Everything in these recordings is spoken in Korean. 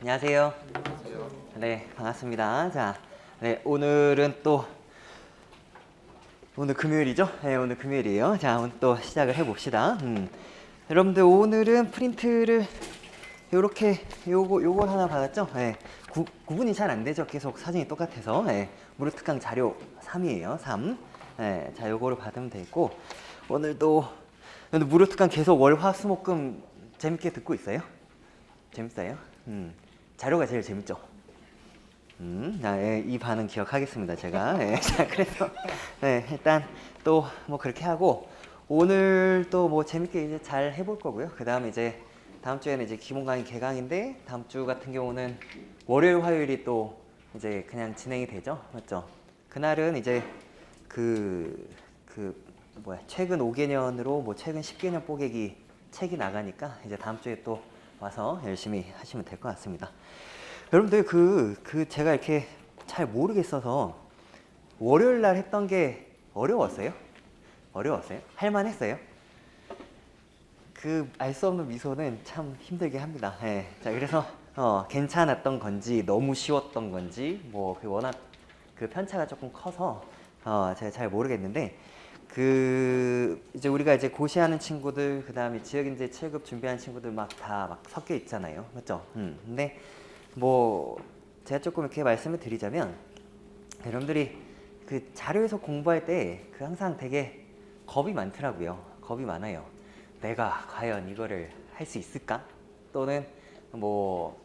안녕하세요. 네, 반갑습니다. 자, 네, 오늘은 또 오늘 금요일이죠? 네, 오늘 금요일이에요. 자, 오늘 또 시작을 해봅시다. 여러분들 오늘은 프린트를 요렇게 요걸 하나 받았죠? 네, 구분이 잘 안 되죠? 계속 사진이 똑같아서. 네, 무료특강 자료 3이에요. 3. 네, 자, 요거를 받으면 되고 오늘도 무료특강 계속 월, 화, 수, 목, 금 재밌게 듣고 있어요? 재밌어요? 자료가 제일 재밌죠? 이 반응 기억하겠습니다, 제가. 예, 자, 그래서, 네, 일단 또 뭐 그렇게 하고, 오늘 또 뭐 재밌게 이제 잘 해볼 거고요. 그 다음에 이제 다음 주에는 이제 기본 강의 개강인데, 다음 주 같은 경우는 월요일, 화요일이 또 이제 그냥 진행이 되죠? 맞죠? 그날은 이제 최근 5개년으로 뭐 최근 10개년 뽀개기 책이 나가니까 이제 다음 주에 또 와서 열심히 하시면 될 것 같습니다. 여러분들 제가 이렇게 잘 모르겠어서 월요일 날 했던 게 어려웠어요? 어려웠어요? 할만했어요? 알 수 없는 미소는 참 힘들게 합니다. 예. 자, 그래서 괜찮았던 건지 너무 쉬웠던 건지 뭐 워낙 편차가 조금 커서 제가 잘 모르겠는데 이제 우리가 이제 고시하는 친구들, 그 다음에 지역인재 7급 준비하는 친구들 막 섞여 있잖아요. 맞죠? 근데 뭐 제가 조금 이렇게 말씀을 드리자면 여러분들이 자료에서 공부할 때 항상 되게 겁이 많더라고요. 겁이 많아요. 내가 과연 이거를 할 수 있을까? 또는 뭐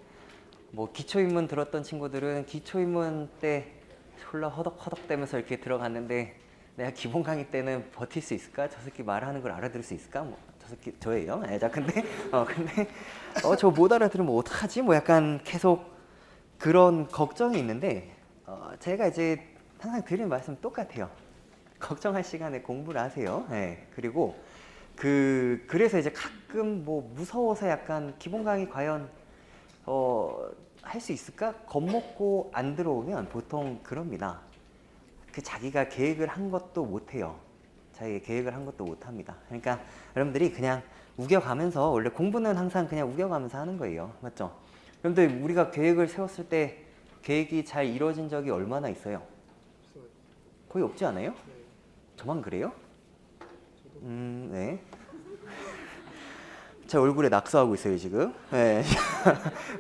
기초인문 들었던 친구들은 기초인문 때 졸라 허덕허덕 대면서 이렇게 들어갔는데 내가 기본 강의 때는 버틸 수 있을까? 저 새끼 말하는 걸 알아들을 수 있을까? 저 새끼 저예요. 자, 근데 저 못 알아들으면 어떡하지? 뭐 약간 계속 그런 걱정이 있는데 제가 이제 항상 드리는 말씀 똑같아요. 걱정할 시간에 공부를 하세요. 네, 그리고 그래서 이제 가끔 뭐 무서워서 약간 기본 강의 과연 할 수 있을까? 겁먹고 안 들어오면 보통 그럽니다. 자기가 계획을 한 것도 못해요. 자기가 계획을 한 것도 못합니다. 그러니까 여러분들이 그냥 우겨가면서, 원래 공부는 항상 그냥 우겨가면서 하는 거예요. 맞죠? 여러분들 우리가 계획을 세웠을 때 계획이 잘 이루어진 적이 얼마나 있어요? 거의 없지 않아요? 저만 그래요? 네. 제 얼굴에 낙서하고 있어요, 지금. 네.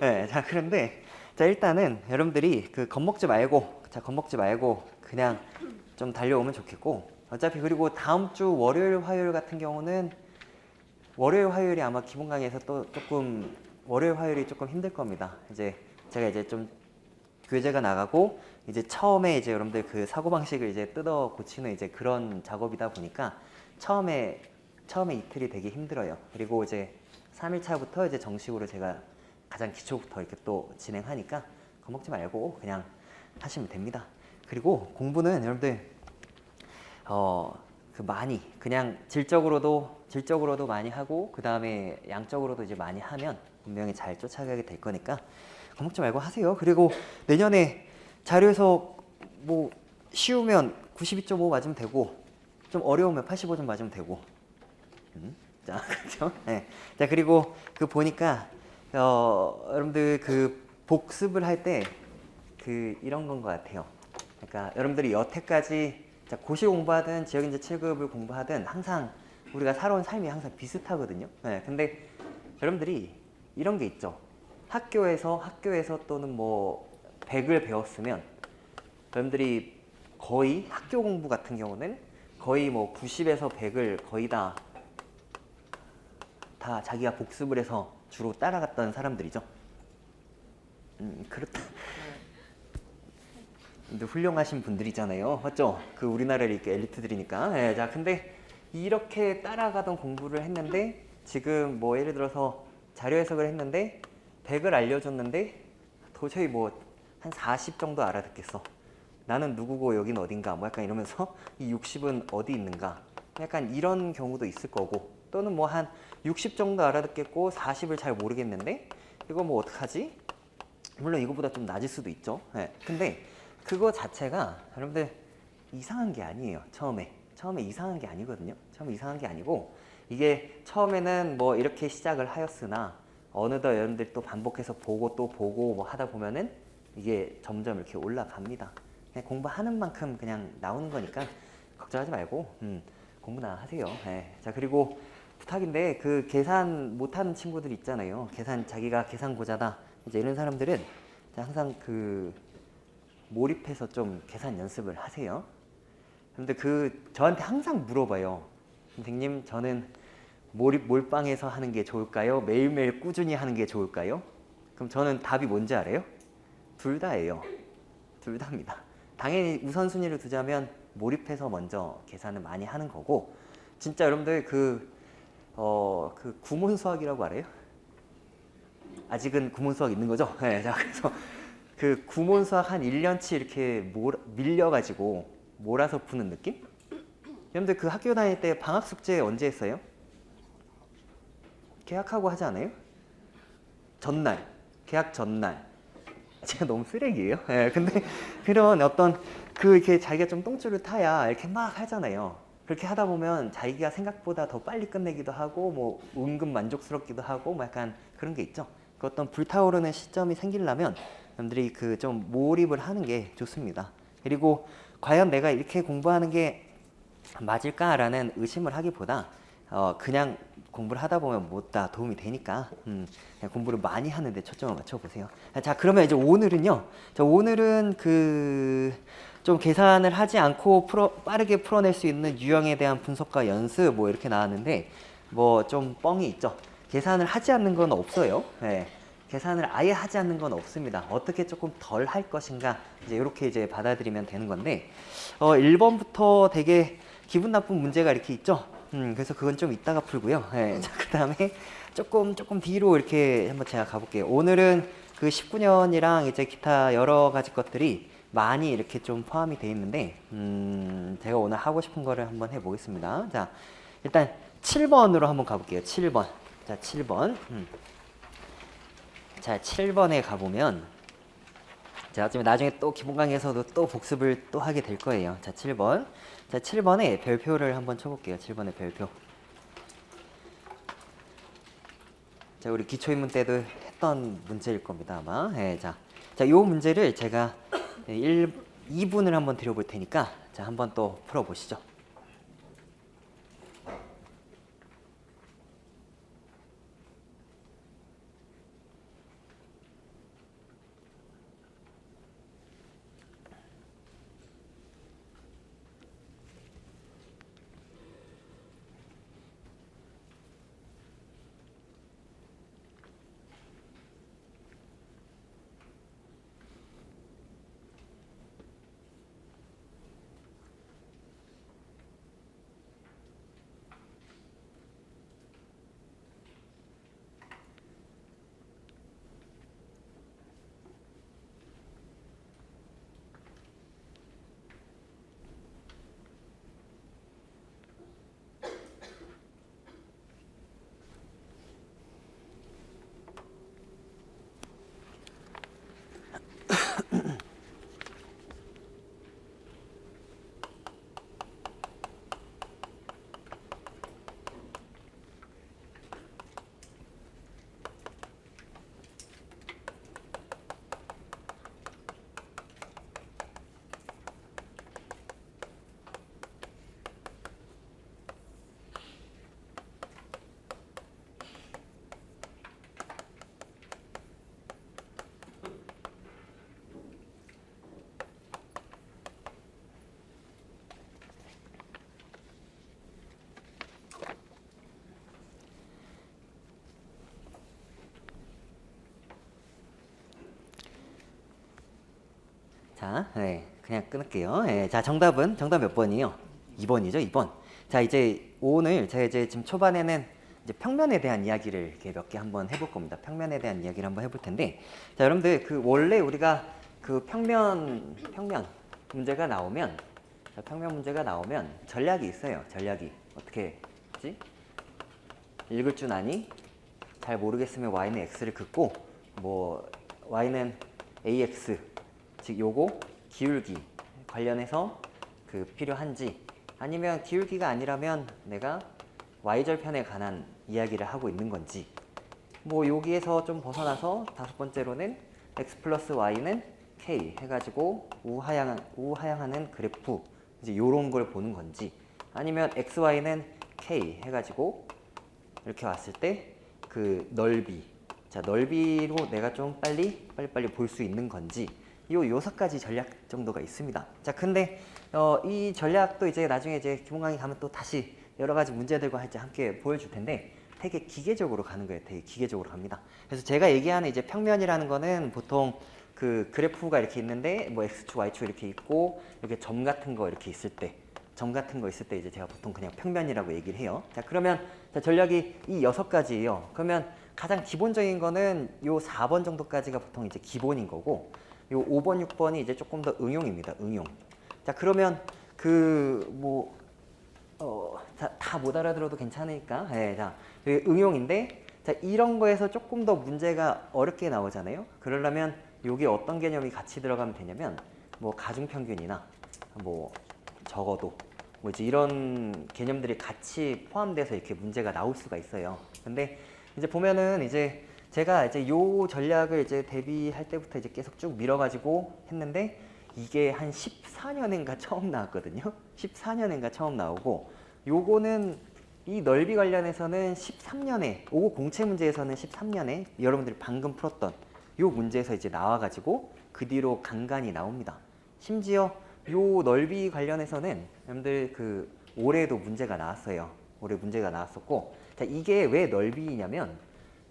네. 자, 그런데 자, 일단은 여러분들이 겁먹지 말고 그냥 좀 달려오면 좋겠고, 어차피 그리고 다음 주 월요일, 화요일 같은 경우는 월요일, 화요일이 아마 기본 강의에서 또 조금 월요일, 화요일이 조금 힘들 겁니다. 이제 제가 이제 좀 교재가 나가고 이제 처음에 이제 여러분들 사고방식을 이제 뜯어 고치는 이제 그런 작업이다 보니까 처음에 이틀이 되게 힘들어요. 그리고 이제 3일차부터 이제 정식으로 제가 가장 기초부터 이렇게 또 진행하니까 겁먹지 말고 그냥 하시면 됩니다. 그리고 공부는 여러분들 많이 그냥 질적으로도 많이 하고 그 다음에 양적으로도 이제 많이 하면 분명히 잘 쫓아가게 될 거니까 겁먹지 말고 하세요. 그리고 내년에 자료에서 뭐 쉬우면 92.5 맞으면 되고 좀 어려우면 85점 맞으면 되고. 자, 그렇죠? 네. 자, 그리고 보니까 여러분들 복습을 할 때 이런 건 것 같아요. 그러니까 여러분들이 여태까지 고시 공부하든 지역인재 7급을 공부하든 항상 우리가 살아온 삶이 항상 비슷하거든요. 네. 근데 여러분들이 이런 게 있죠. 학교에서 또는 뭐 100을 배웠으면 여러분들이 거의 학교 공부 같은 경우는 거의 뭐 90에서 100을 거의 다 자기가 복습을 해서 주로 따라갔던 사람들이죠. 그렇다. 근데 훌륭하신 분들이잖아요. 맞죠? 우리나라의 이렇게 엘리트들이니까. 네, 자, 근데 이렇게 따라가던 공부를 했는데 지금 뭐 예를 들어서 자료 해석을 했는데 100을 알려줬는데 도저히 뭐 한 40 정도 알아듣겠어. 나는 누구고 여긴 어딘가 뭐 약간 이러면서 이 60은 어디 있는가 약간 이런 경우도 있을 거고, 또는 뭐 한 60 정도 알아듣겠고 40을 잘 모르겠는데 이거 뭐 어떡하지? 물론 이거보다 좀 낮을 수도 있죠. 네. 근데 그거 자체가 여러분들 이상한 게 아니에요. 처음에 이상한 게 아니거든요. 처음에 이상한 게 아니고, 이게 처음에는 뭐 이렇게 시작을 하였으나 어느덧 여러분들이 또 반복해서 보고 또 보고 뭐 하다 보면은 이게 점점 이렇게 올라갑니다. 그냥 공부하는 만큼 그냥 나오는 거니까 걱정하지 말고 공부나 하세요. 네. 자, 그리고 부탁인데 그 계산 못하는 친구들 있잖아요. 자기가 계산고자다 이제 이런 사람들은 항상 그 몰입해서 좀 계산 연습을 하세요. 근데 저한테 항상 물어봐요. 선생님, 저는 몰빵해서 하는 게 좋을까요? 매일매일 꾸준히 하는 게 좋을까요? 그럼 저는 답이 뭔지 알아요? 둘 다예요. 둘 다입니다. 당연히 우선순위를 두자면 몰입해서 먼저 계산을 많이 하는 거고, 진짜 여러분들 그 구몬 수학이라고 알아요? 아직은 구몬 수학 있는 거죠? 네, 자, 그래서 그 구몬 수학 한 1년치 이렇게 밀려가지고 몰아서 푸는 느낌? 여러분들 그 학교 다닐 때 방학 숙제 언제 했어요? 개학하고 하지 않아요? 전날, 개학 전날. 제가 너무 쓰레기예요. 네, 근데 그런 어떤 이렇게 자기가 좀 똥줄을 타야 이렇게 막 하잖아요. 그렇게 하다 보면 자기가 생각보다 더 빨리 끝내기도 하고 뭐 은근 만족스럽기도 하고 뭐 약간 그런 게 있죠. 그 어떤 불타오르는 시점이 생기려면 여러분들이 그 좀 몰입을 하는 게 좋습니다. 그리고 과연 내가 이렇게 공부하는 게 맞을까라는 의심을 하기보다 그냥 공부를 하다 보면 뭐다 도움이 되니까 그냥 공부를 많이 하는데 초점을 맞춰보세요. 자, 그러면 이제 오늘은요. 오늘은 좀 계산을 하지 않고 빠르게 풀어낼 수 있는 유형에 대한 분석과 연습 뭐 이렇게 나왔는데 뭐 좀 뻥이 있죠. 계산을 하지 않는 건 없어요. 네. 계산을 아예 하지 않는 건 없습니다. 어떻게 조금 덜 할 것인가 이제 이렇게 이제 받아들이면 되는 건데 1번부터 되게 기분 나쁜 문제가 이렇게 있죠. 그래서 그건 좀 이따가 풀고요. 네. 자, 그다음에 조금 뒤로 이렇게 한번 제가 가볼게요. 오늘은 그 19년이랑 이제 기타 여러 가지 것들이 많이 이렇게 좀 포함이 되어 있는데 제가 오늘 하고 싶은 거를 한번 해보겠습니다. 자, 일단 7번으로 한번 가볼게요. 7번. 자, 7번. 자, 7번에 가보면 자, 나중에 또 기본 강의에서도 또 복습을 또 하게 될 거예요. 자, 7번. 자, 7번에 별표를 한번 쳐볼게요. 7번의 별표. 자, 우리 기초인문 때도 했던 문제일 겁니다, 아마. 네, 자, 요 문제를 제가 2분을 한번 드려볼 테니까 자, 한번 또 풀어보시죠. 자, 네, 그냥 끊을게요. 네, 자, 정답 몇 번이에요? 2번이죠, 2번. 자, 이제 오늘 제가 이제 지금 초반에는 이제 평면에 대한 이야기를 이렇게 몇 개 한번 해볼 겁니다. 평면에 대한 이야기를 한번 해볼 텐데, 자, 여러분들 원래 우리가 평면 문제가 나오면, 자, 평면 문제가 나오면 전략이 있어요. 전략이 어떻게 하지? 읽을 줄 아니? 잘 모르겠으면 y는 x를 긋고, 뭐 y는 ax 즉 요거 기울기 관련해서 필요한지, 아니면 기울기가 아니라면 내가 y절편에 관한 이야기를 하고 있는 건지, 뭐 여기에서 좀 벗어나서 다섯 번째로는 x 플러스 y는 k 해가지고 우하향하는 그래프 이제 요런 걸 보는 건지, 아니면 xy는 k 해가지고 이렇게 왔을 때 그 넓이, 자 넓이로 내가 좀 빨리 볼 수 있는 건지, 요 6가지 전략 정도가 있습니다. 자 근데 이 전략도 이제 나중에 이제 기본 강의 가면 또 다시 여러 가지 문제들과 이제 함께 보여줄 텐데, 되게 기계적으로 가는 거예요. 되게 기계적으로 갑니다. 그래서 제가 얘기하는 이제 평면이라는 거는 보통 그 그래프가 이렇게 있는데 뭐 x축, y축 이렇게 있고 이렇게 점 같은 거 이렇게 있을 때, 이제 제가 보통 그냥 평면이라고 얘기를 해요. 자 그러면 자, 전략이 이 6가지예요. 그러면 가장 기본적인 거는 요 4번 정도까지가 보통 이제 기본인 거고, 요 5번, 6번이 이제 조금 더 응용입니다. 응용. 자 그러면 그 뭐 다 못 알아들어도 괜찮으니까, 네, 자 응용인데, 자 이런 거에서 조금 더 문제가 어렵게 나오잖아요. 그러려면 여기 어떤 개념이 같이 들어가면 되냐면, 뭐 가중평균이나 뭐 적어도 뭐 이제 이런 개념들이 같이 포함돼서 이렇게 문제가 나올 수가 있어요. 근데 이제 보면은 이제 제가 이제 요 전략을 이제 대비할 때부터 이제 계속 쭉 밀어가지고 했는데, 이게 한 14년인가 처음 나왔거든요. 14년인가 처음 나오고, 요거는 이 넓이 관련해서는 13년에, 5 공채 문제에서는 13년에 여러분들이 방금 풀었던 요 문제에서 이제 나와가지고 그 뒤로 간간히 나옵니다. 심지어 요 넓이 관련해서는 여러분들 그 올해도 문제가 나왔어요. 올해 문제가 나왔었고, 자 이게 왜 넓이냐면,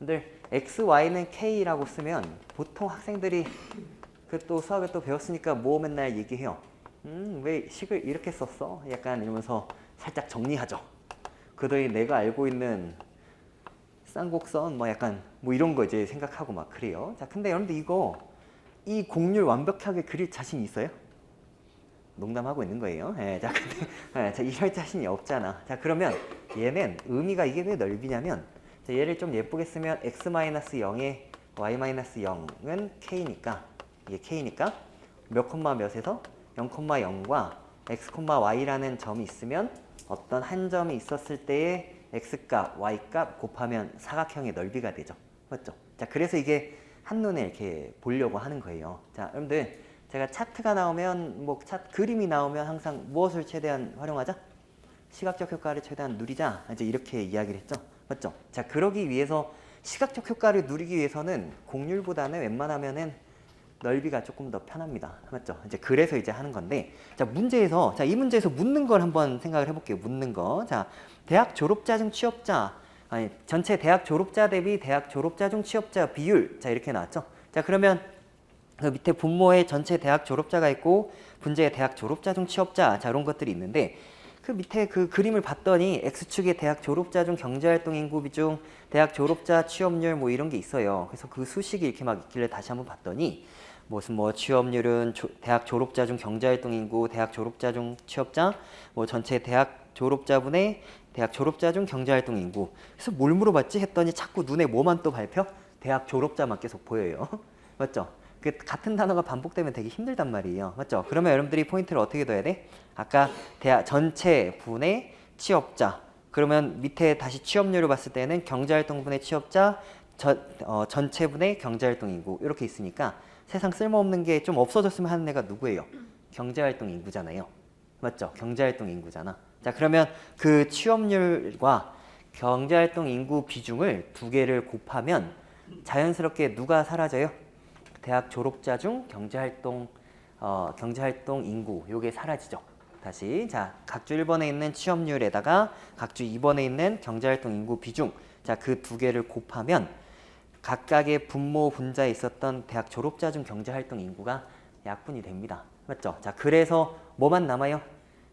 여러분들 x, y는 k라고 쓰면 보통 학생들이 그 또 수학을 또 배웠으니까 뭐 맨날 얘기해요. 왜 식을 이렇게 썼어? 약간 이러면서 살짝 정리하죠. 그더니 내가 알고 있는 쌍곡선 뭐 약간 뭐 이런 거 이제 생각하고 막 그래요. 자 근데 여러분들 이 곡률 완벽하게 그릴 자신 있어요? 농담하고 있는 거예요. 예, 자, 근데, 자, 이럴 자신이 없잖아. 자, 그러면 얘는 의미가 이게 왜 넓이냐면, 자, 얘를 좀 예쁘게 쓰면 x-0에 y-0은 k니까, 이게 k니까 몇 콤마 몇에서 0,0과 x, y라는 점이 있으면 어떤 한 점이 있었을 때의 x값, y값 곱하면 사각형의 넓이가 되죠. 맞죠? 자, 그래서 이게 한눈에 이렇게 보려고 하는 거예요. 자, 여러분들 제가 차트가 나오면 뭐 그림이 나오면 항상 무엇을 최대한 활용하자? 시각적 효과를 최대한 누리자. 이제 이렇게 이야기를 했죠. 맞죠? 자, 그러기 위해서 시각적 효과를 누리기 위해서는 곡률보다는 웬만하면은 넓이가 조금 더 편합니다. 맞죠? 이제 그래서 이제 하는 건데, 자, 문제에서, 자, 이 문제에서 묻는 걸 한번 생각을 해볼게요. 묻는 거. 자, 대학 졸업자 중 취업자, 아니, 전체 대학 졸업자 대비 대학 졸업자 중 취업자 비율. 자, 이렇게 나왔죠? 자, 그러면 그 밑에 분모에 전체 대학 졸업자가 있고, 분자에 대학 졸업자 중 취업자, 자, 이런 것들이 있는데, 그 밑에 그 그림을 봤더니 X축에 대학 졸업자 중 경제활동 인구 비중, 대학 졸업자 취업률 뭐 이런 게 있어요. 그래서 그 수식이 이렇게 막 있길래 다시 한번 봤더니, 무슨 뭐 취업률은 대학 졸업자 중 경제활동 인구, 대학 졸업자 중 취업자, 뭐 전체 대학 졸업자분의 대학 졸업자 중 경제활동 인구. 그래서 뭘 물어봤지 했더니 자꾸 눈에 뭐만 또 밟혀? 대학 졸업자만 계속 보여요. 맞죠? 그 같은 단어가 반복되면 되게 힘들단 말이에요. 맞죠? 그러면 여러분들이 포인트를 어떻게 둬야 돼? 아까 대학 전체 분의 취업자. 그러면 밑에 다시 취업률을 봤을 때는 경제활동분의 취업자, 전체 분의 경제활동 인구 이렇게 있으니까 세상 쓸모없는 게 좀 없어졌으면 하는 애가 누구예요? 경제활동 인구잖아요. 맞죠? 경제활동 인구잖아. 자, 그러면 그 취업률과 경제활동 인구 비중을 두 개를 곱하면 자연스럽게 누가 사라져요? 대학 졸업자 중 경제활동 인구 요게 사라지죠. 다시 자 각주 1번에 있는 취업률에다가 각주 2번에 있는 경제활동 인구 비중, 자 그 두 개를 곱하면 각각의 분모 분자에 있었던 대학 졸업자 중 경제활동 인구가 약분이 됩니다. 맞죠? 자 그래서 뭐만 남아요?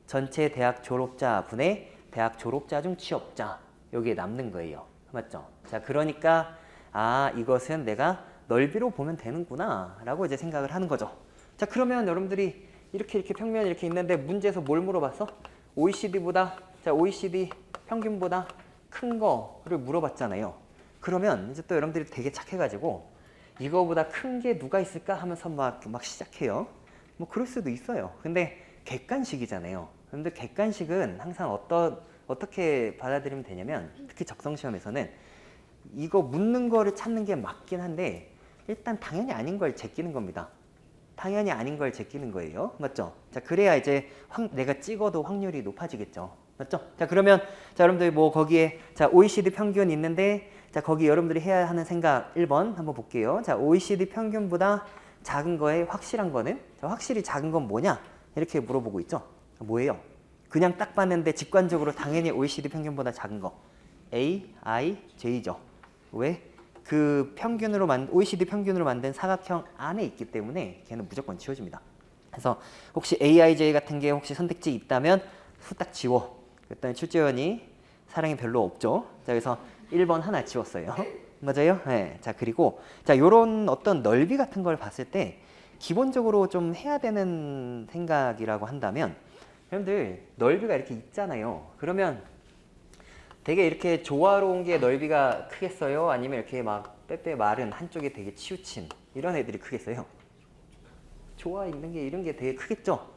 전체 대학 졸업자 분의 대학 졸업자 중 취업자 여기에 남는 거예요. 맞죠? 자 그러니까 아 이것은 내가 넓이로 보면 되는구나 라고 이제 생각을 하는 거죠. 자 그러면 여러분들이 이렇게 평면이 이렇게 있는데 문제에서 뭘 물어봤어? OECD보다 자 OECD 평균보다 큰 거를 물어봤잖아요. 그러면 이제 또 여러분들이 되게 착해가지고 이거보다 큰 게 누가 있을까 하면서 막 시작해요. 뭐 그럴 수도 있어요. 근데 객관식이잖아요. 근데 객관식은 항상 어떻게 받아들이면 되냐면 특히 적성시험에서는 이거 묻는 거를 찾는 게 맞긴 한데 일단 당연히 아닌 걸 제끼는 겁니다. 당연히 아닌 걸 제끼는 거예요. 맞죠? 자, 그래야 이제 내가 찍어도 확률이 높아지겠죠. 맞죠? 자, 그러면 자, 여러분들 뭐 거기에 자, OECD 평균 있는데 자, 거기 여러분들이 해야 하는 생각 1번 한번 볼게요. 자, OECD 평균보다 작은 거에 확실한 거는 자, 확실히 작은 건 뭐냐? 이렇게 물어보고 있죠. 뭐예요? 그냥 딱 봤는데 직관적으로 당연히 OECD 평균보다 작은 거. A, I, J죠. 왜? 그 평균으로 OECD 평균으로 만든 사각형 안에 있기 때문에 걔는 무조건 지워집니다. 그래서 혹시 AIJ 같은 게 혹시 선택지 있다면 후딱 지워. 그랬더니 출제원이 사랑이 별로 없죠. 자, 그래서 1번 하나 지웠어요. 맞아요? 네. 자, 그리고 자, 요런 어떤 넓이 같은 걸 봤을 때 기본적으로 좀 해야 되는 생각이라고 한다면 여러분들 넓이가 이렇게 있잖아요. 그러면 되게 이렇게 조화로운 게 넓이가 크겠어요? 아니면 이렇게 막 빼빼 마른 한쪽에 되게 치우친 이런 애들이 크겠어요? 조화 있는 게 이런 게 되게 크겠죠?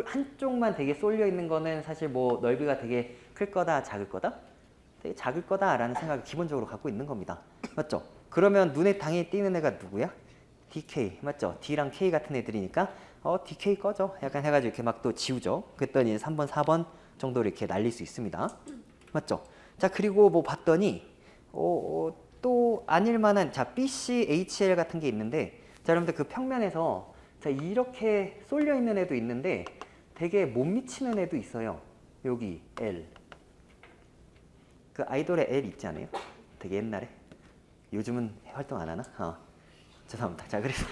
한쪽만 되게 쏠려 있는 거는 사실 뭐 넓이가 되게 클 거다 작을 거다? 되게 작을 거다라는 생각을 기본적으로 갖고 있는 겁니다. 맞죠? 그러면 눈에 당연히 띄는 애가 누구야? DK 맞죠? D랑 K 같은 애들이니까 DK 꺼져 약간 해가지고 이렇게 막 또 지우죠. 그랬더니 3번 4번 정도로 이렇게 날릴 수 있습니다. 맞죠? 자, 그리고 뭐 봤더니 또 아닐 만한 자, BC, HL 같은 게 있는데 자, 여러분들 그 평면에서 자, 이렇게 쏠려 있는 애도 있는데 되게 못 미치는 애도 있어요. 여기 L. 그 아이돌의 L 있지 않아요? 되게 옛날에. 요즘은 활동 안 하나? 죄송합니다. 자, 그래서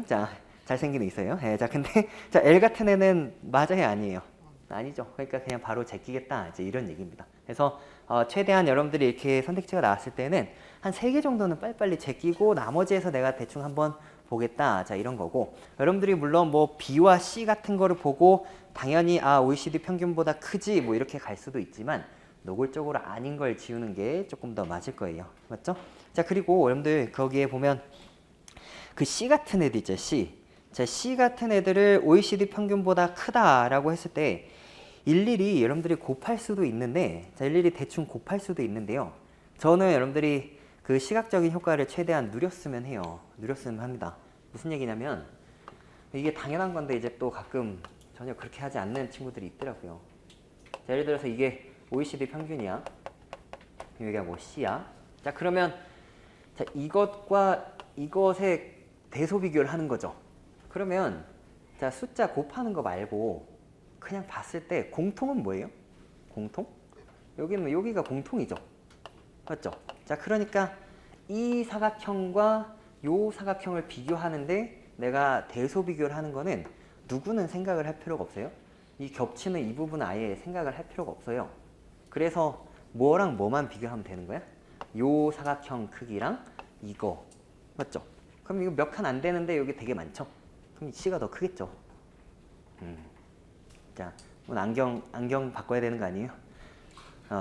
자, 잘생긴 애 있어요. 예, 자, 근데 자, L 같은 애는 맞아요, 아니에요? 아니죠. 그러니까 그냥 바로 제끼겠다. 이제 이런 얘기입니다. 그래서 최대한 여러분들이 이렇게 선택지가 나왔을 때는 한 3개 정도는 빨리빨리 제끼고 나머지에서 내가 대충 한번 보겠다. 자, 이런 거고. 여러분들이 물론 뭐 B와 C 같은 거를 보고 당연히 OECD 평균보다 크지 뭐 이렇게 갈 수도 있지만 노골적으로 아닌 걸 지우는 게 조금 더 맞을 거예요. 맞죠? 자, 그리고 여러분들 거기에 보면 그 C 같은 애들 있죠. C. 자, C 같은 애들을 OECD 평균보다 크다라고 했을 때 일일이 여러분들이 곱할 수도 있는데 자, 일일이 대충 곱할 수도 있는데요. 저는 여러분들이 그 시각적인 효과를 최대한 누렸으면 해요. 누렸으면 합니다. 무슨 얘기냐면 이게 당연한 건데 이제 또 가끔 전혀 그렇게 하지 않는 친구들이 있더라고요. 자, 예를 들어서 이게 OECD 평균이야. 여기가 뭐 C야. 자, 그러면 자, 이것과 이것의 대소 비교를 하는 거죠. 그러면 자, 숫자 곱하는 거 말고 그냥 봤을 때 공통은 뭐예요? 공통? 여기는 여기가 공통이죠. 맞죠? 자, 그러니까 이 사각형과 요 사각형을 비교하는데 내가 대소 비교를 하는 거는 누구는 생각을 할 필요가 없어요. 이 겹치는 이 부분은 아예 생각을 할 필요가 없어요. 그래서 뭐랑 뭐만 비교하면 되는 거야? 요 사각형 크기랑 이거. 맞죠? 그럼 이거 몇 칸 안 되는데 여기 되게 많죠? 그럼 C가 더 크겠죠? 자, 오늘 안경 바꿔야 되는 거 아니에요?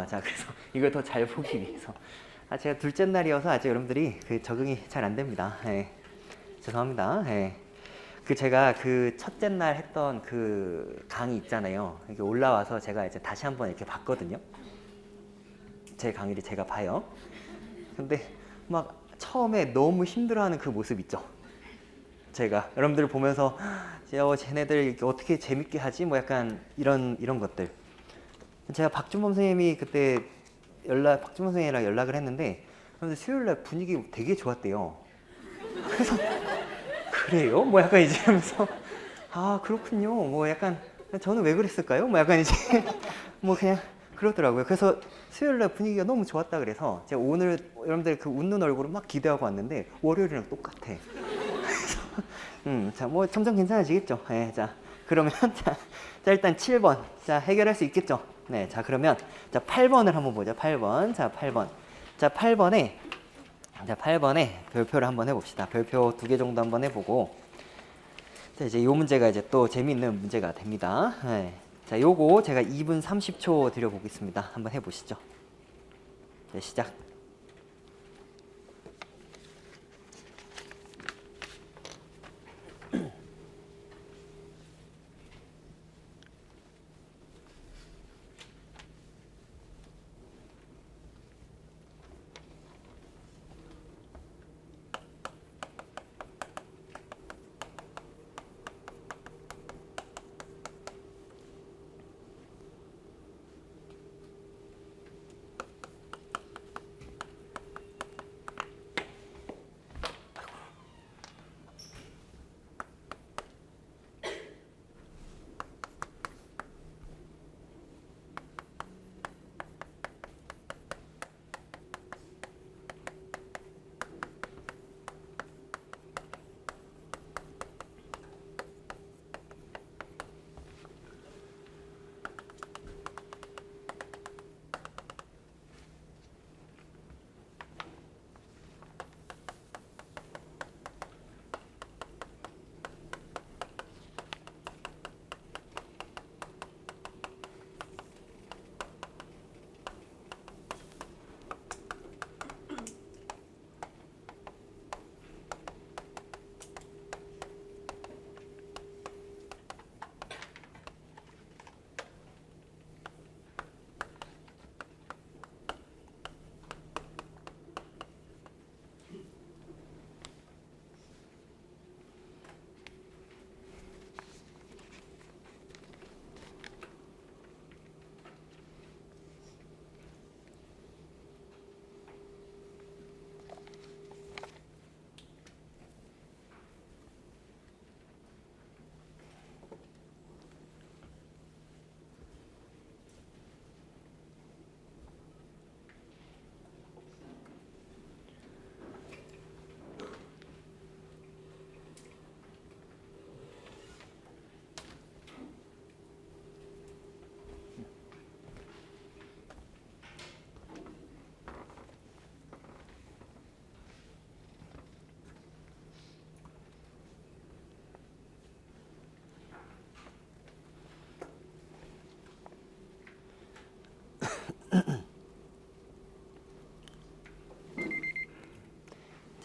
자, 그래서 이걸 더 잘 보기 위해서. 제가 둘째 날이어서 아직 여러분들이 그 적응이 잘 안 됩니다. 예. 죄송합니다. 예. 제가 그 첫째 날 했던 그 강의 있잖아요. 이게 올라와서 제가 이제 다시 한번 이렇게 봤거든요. 제 강의를 제가 봐요. 근데 막 처음에 너무 힘들어하는 그 모습 있죠. 제가 여러분들 보면서 쟤네들 이렇게 어떻게 재밌게 하지? 뭐 약간 이런 것들. 제가 박준범 선생님이 그때 박준범 선생님이랑 연락을 했는데 수요일날 분위기 되게 좋았대요. 그래서 그래요? 뭐 약간 이제 하면서 그렇군요. 뭐 약간 저는 왜 그랬을까요? 뭐 약간 이제 뭐 그냥 그러더라고요. 그래서 수요일날 분위기가 너무 좋았다 그래서 제가 오늘 여러분들 그 웃는 얼굴을 막 기대하고 왔는데 월요일이랑 똑같아. 그래서 자, 뭐 점점 괜찮아지겠죠. 네, 자, 그러면 자, 일단 7번. 자, 해결할 수 있겠죠. 네, 자, 그러면 자, 8번을 한번 보자. 8번. 자, 8번. 자, 8번에 별표를 한번 해봅시다. 별표 2개 정도 한번 해보고 자, 이제 요 문제가 이제 또 재미있는 문제가 됩니다. 네. 자, 요거 제가 2분 30초 드려보겠습니다. 한번 해보시죠. 네, 시작.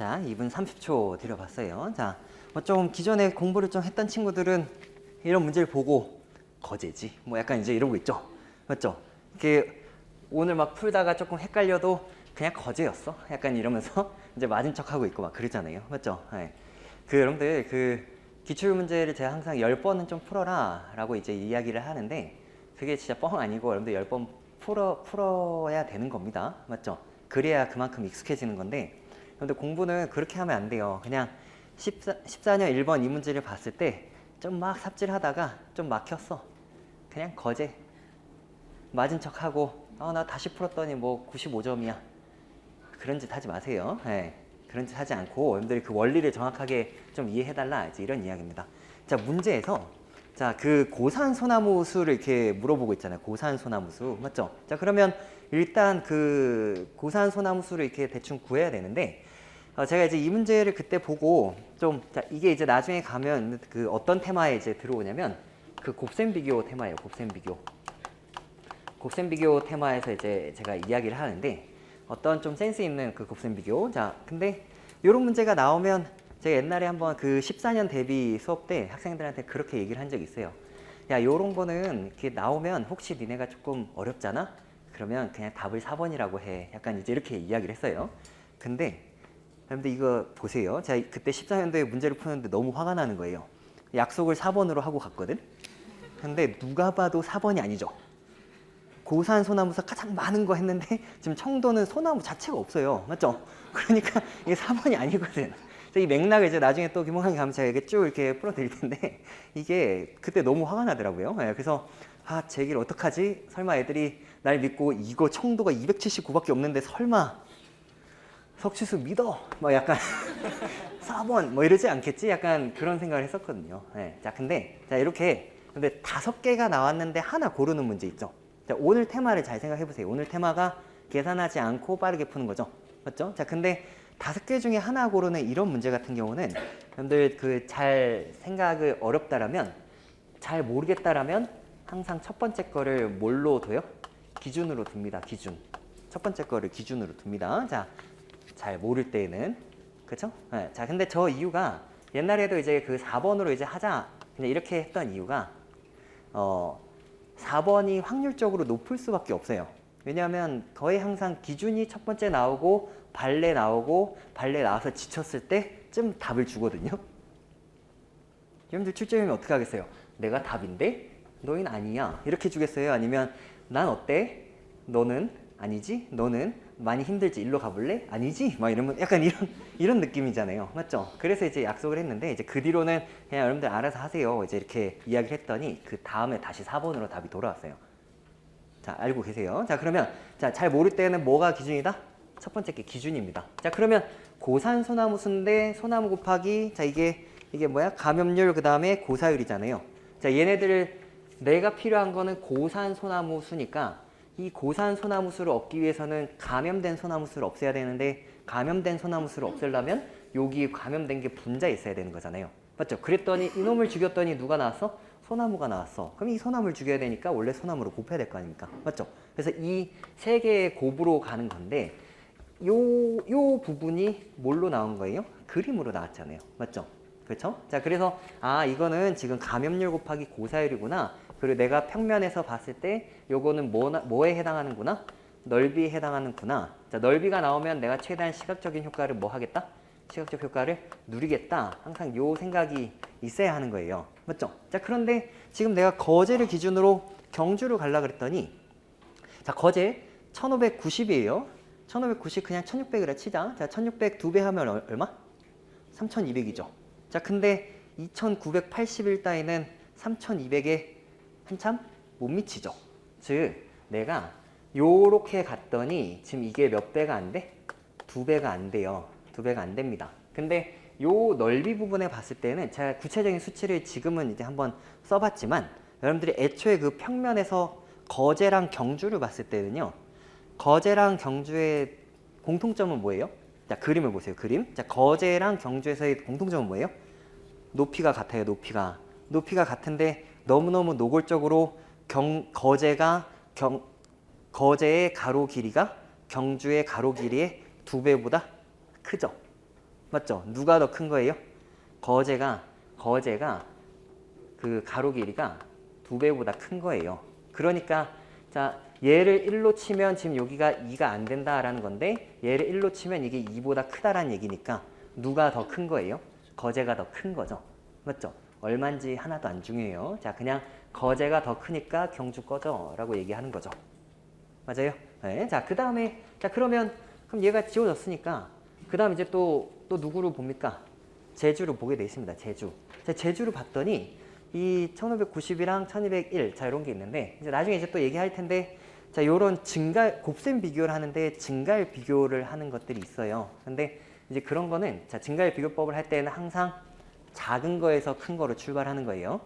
자, 2분 30초 드려봤어요. 자, 뭐 좀 기존에 공부를 좀 했던 친구들은 이런 문제를 보고 거제지 뭐 약간 이제 이러고 있죠. 맞죠? 이렇게 오늘 막 풀다가 조금 헷갈려도 그냥 거제였어. 약간 이러면서 이제 맞은 척하고 있고 막 그러잖아요. 맞죠? 네. 여러분들 기출 문제를 제가 항상 10번은 좀 풀어라 라고 이제 이야기를 하는데 그게 진짜 뻥 아니고 여러분들 10번 풀어야 되는 겁니다. 맞죠? 그래야 그만큼 익숙해지는 건데 여러분들 공부는 그렇게 하면 안 돼요. 그냥 14년 1번 이 문제를 봤을 때 좀 막 삽질하다가 좀 막혔어. 그냥 거제 맞은 척하고 나 다시 풀었더니 뭐 95점이야. 그런 짓 하지 마세요. 네. 그런 짓 하지 않고 여러분들이 그 원리를 정확하게 좀 이해해달라 이제 이런 이야기입니다. 자, 문제에서 자, 그 고산소나무 수를 이렇게 물어보고 있잖아요. 고산소나무 수 맞죠? 자, 그러면 일단 그 고산소나무 수를 이렇게 대충 구해야 되는데 제가 이제 이 문제를 그때 보고 좀 자, 이게 이제 나중에 가면 그 어떤 테마에 이제 들어오냐면 그 곱셈 비교 테마예요. 곱셈 비교. 곱셈 비교 테마에서 이제 제가 이야기를 하는데 어떤 좀 센스 있는 그 곱셈 비교. 자, 근데 이런 문제가 나오면 제가 옛날에 한번 그 14년 대비 수업 때 학생들한테 그렇게 얘기를 한 적이 있어요. 야, 요런 거는 이렇게 나오면 혹시 니네가 조금 어렵잖아? 그러면 그냥 답을 4번이라고 해. 약간 이제 이렇게 이야기를 했어요. 근데 여러분들 이거 보세요. 제가 그때 14년도에 문제를 푸는데 너무 화가 나는 거예요. 약속을 4번으로 하고 갔거든? 근데 누가 봐도 4번이 아니죠. 고산 소나무가 가장 많은 거 했는데 지금 청도는 소나무 자체가 없어요. 맞죠? 그러니까 이게 4번이 아니거든. 이 맥락을 이제 나중에 또 김홍환이 가면 제가 이렇게 쭉 이렇게 풀어드릴 텐데 이게 그때 너무 화가 나더라고요. 그래서 제 길 어떡하지? 설마 애들이 날 믿고 이거 청도가 279밖에 없는데 설마 석취수 믿어? 뭐 약간 4번 뭐 이러지 않겠지? 약간 그런 생각을 했었거든요. 자, 근데 자 이렇게 근데 5개가 나왔는데 하나 고르는 문제 있죠. 자, 오늘 테마를 잘 생각해 보세요. 오늘 테마가 계산하지 않고 빠르게 푸는 거죠. 맞죠? 자, 근데 5개 중에 하나 고르는 이런 문제 같은 경우는 여러분들 그 잘 생각을 어렵다라면 잘 모르겠다라면 항상 첫 번째 거를 뭘로 둬요? 기준으로 둡니다. 기준. 첫 번째 거를 기준으로 둡니다. 자, 잘 모를 때에는 그렇죠? 자, 근데 저 이유가 옛날에도 이제 그 4번으로 이제 하자 그냥 이렇게 했던 이유가 4번이 확률적으로 높을 수밖에 없어요. 왜냐하면 거의 항상 기준이 첫 번째 나오고 발레 나와서 지쳤을 때쯤 답을 주거든요. 여러분들 출제위원이 어떻게 하겠어요? 내가 답인데 너희는 아니야 이렇게 주겠어요? 아니면 난 어때? 너는 아니지? 너는 많이 힘들지? 일로 가볼래? 아니지? 막 이러면 약간 이런 느낌이잖아요. 맞죠? 그래서 이제 약속을 했는데 이제 그 뒤로는 그냥 여러분들 알아서 하세요. 이제 이렇게 이야기를 했더니 그 다음에 다시 4번으로 답이 돌아왔어요. 자, 알고 계세요? 자, 그러면 자, 잘 모를 때는 뭐가 기준이다? 첫 번째 게 기준입니다. 자, 그러면 고산 소나무 수인데 소나무 곱하기 자, 이게 뭐야? 감염률 그 다음에 고사율이잖아요. 자, 얘네들을 내가 필요한 거는 고산 소나무 수니까 이 고산 소나무 수를 얻기 위해서는 감염된 소나무 수를 없애야 되는데 감염된 소나무 수를 없애려면 여기 감염된 게 분자에 있어야 되는 거잖아요. 맞죠? 그랬더니 이놈을 죽였더니 누가 나왔어? 소나무가 나왔어. 그럼 이 소나무를 죽여야 되니까 원래 소나무로 곱해야 될 거 아닙니까? 맞죠? 그래서 이 세 개의 곱으로 가는 건데 요 부분이 뭘로 나온 거예요? 그림으로 나왔잖아요. 맞죠? 그렇죠? 자, 그래서 이거는 지금 감염률 곱하기 고사율이구나. 그리고 내가 평면에서 봤을 때 요거는 뭐에 해당하는구나? 넓이에 해당하는구나. 자, 넓이가 나오면 내가 최대한 시각적인 효과를 뭐 하겠다? 시각적 효과를 누리겠다. 항상 요 생각이 있어야 하는 거예요. 맞죠? 자, 그런데 지금 내가 거제를 기준으로 경주를 가려고 그랬더니 자, 거제 1590이에요. 1590 그냥 1600이라 치자. 자, 1600 2배 하면 얼마? 3200이죠. 자, 근데 2981 따위는 3200에 한참 못 미치죠. 즉 내가 요렇게 갔더니 지금 이게 몇 배가 안 돼? 2배가 안 돼요. 2배가 안 됩니다. 근데 요 넓이 부분에 봤을 때는 제가 구체적인 수치를 지금은 이제 한번 써봤지만 여러분들이 애초에 그 평면에서 거제랑 경주를 봤을 때는요. 거제랑 경주의 공통점은 뭐예요? 자, 그림을 보세요. 그림. 자, 거제랑 경주에서의 공통점은 뭐예요? 높이가 같아요. 높이가 같은데 너무너무 노골적으로 거제의 가로 길이가 경주의 가로 길이의 2배보다 크죠. 맞죠? 누가 더 큰 거예요? 거제가 그 가로 길이가 2배보다 큰 거예요. 그러니까 자 얘를 1로 치면 지금 여기가 2가 안 된다라는 건데 얘를 1로 치면 이게 2보다 크다라는 얘기니까 누가 더 큰 거예요? 거제가 더 큰 거죠. 맞죠? 얼마인지 하나도 안 중요해요. 자 그냥 거제가 더 크니까 경주 꺼져 라고 얘기하는 거죠. 맞아요? 네. 자 그 다음에 자 그러면 그럼 얘가 지워졌으니까 그 다음 이제 또 누구를 봅니까? 제주를 보게 돼 있습니다. 제주. 자, 제주를 봤더니 이 1590이랑 1201 자 이런 게 있는데 이제 나중에 이제 또 얘기할 텐데 자 요런 곱셈 비교를 하는데 증가율 비교를 하는 것들이 있어요. 근데 이제 그런 거는 자 증가율 비교법을 할 때는 항상 작은 거에서 큰 거로 출발하는 거예요.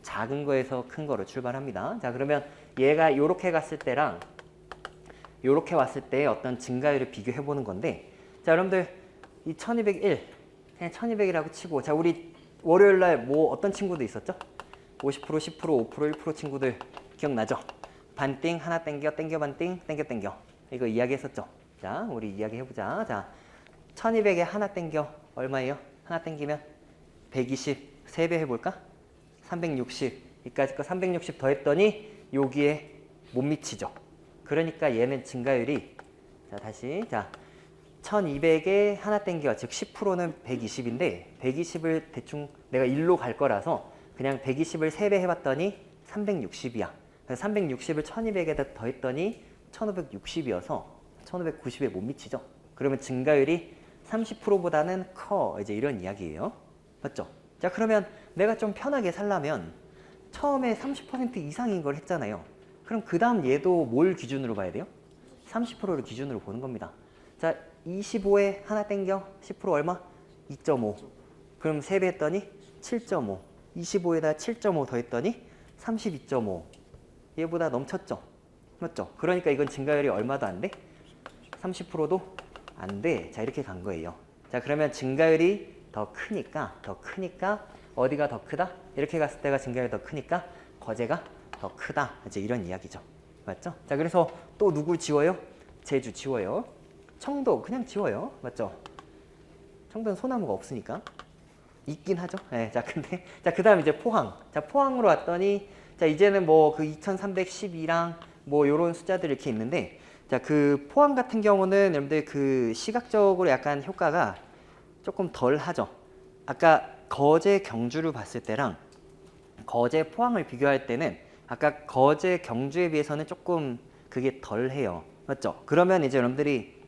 작은 거에서 큰 거로 출발합니다. 자 그러면 얘가 요렇게 갔을 때랑 요렇게 왔을 때 어떤 증가율을 비교해 보는 건데 자 여러분들 이 1201 그냥 1200이라고 치고 자 우리 월요일날 뭐 어떤 친구도 있었죠? 50%, 10%, 5%, 1% 친구들 기억나죠? 반띵 하나 땡겨 반띵 땡겨 이거 이야기했었죠? 자 우리 이야기해보자. 자 1200에 하나 땡겨 얼마예요? 하나 땡기면 120 3배 해볼까? 360 이까지 거 360 더했더니 여기에 못 미치죠. 그러니까 얘는 증가율이 자 다시 자 1200에 하나 땡겨 즉 10%는 120인데 120을 대충 내가 1로 갈 거라서 그냥 120을 3배 해봤더니 360이야. 그래서 360을 1200에다 더했더니 1560이어서 1590에 못 미치죠. 그러면 증가율이 30%보다는 커 이제 이런 이야기예요. 맞죠? 자 그러면 내가 좀 편하게 살려면 처음에 30% 이상인 걸 했잖아요. 그럼 그 다음 얘도 뭘 기준으로 봐야 돼요? 30%를 기준으로 보는 겁니다. 자 25에 하나 땡겨 10% 얼마? 2.5 그럼 3배 했더니 7.5 25에다 7.5 더했더니 32.5 얘보다 넘쳤죠? 맞죠? 그러니까 이건 증가율이 얼마도 안 돼? 30%도 안 돼. 자 이렇게 간 거예요. 자 그러면 증가율이 더 크니까 어디가 더 크다? 이렇게 갔을 때가 증가율이 더 크니까 거제가 더 크다. 이제 이런 이야기죠. 맞죠? 자 그래서 또 누굴 지워요? 제주 지워요. 청도 그냥 지워요. 맞죠? 청도는 소나무가 없으니까 있긴 하죠. 네, 자 근데 자 그다음 이제 포항. 자 포항으로 왔더니 자 이제는 뭐 그 2312랑 뭐 요런 숫자들이 이렇게 있는데 자 그 포항 같은 경우는 여러분들 그 시각적으로 약간 효과가 조금 덜 하죠. 아까 거제 경주를 봤을 때랑 거제 포항을 비교할 때는 아까 거제 경주에 비해서는 조금 그게 덜 해요. 맞죠? 그러면 이제 여러분들이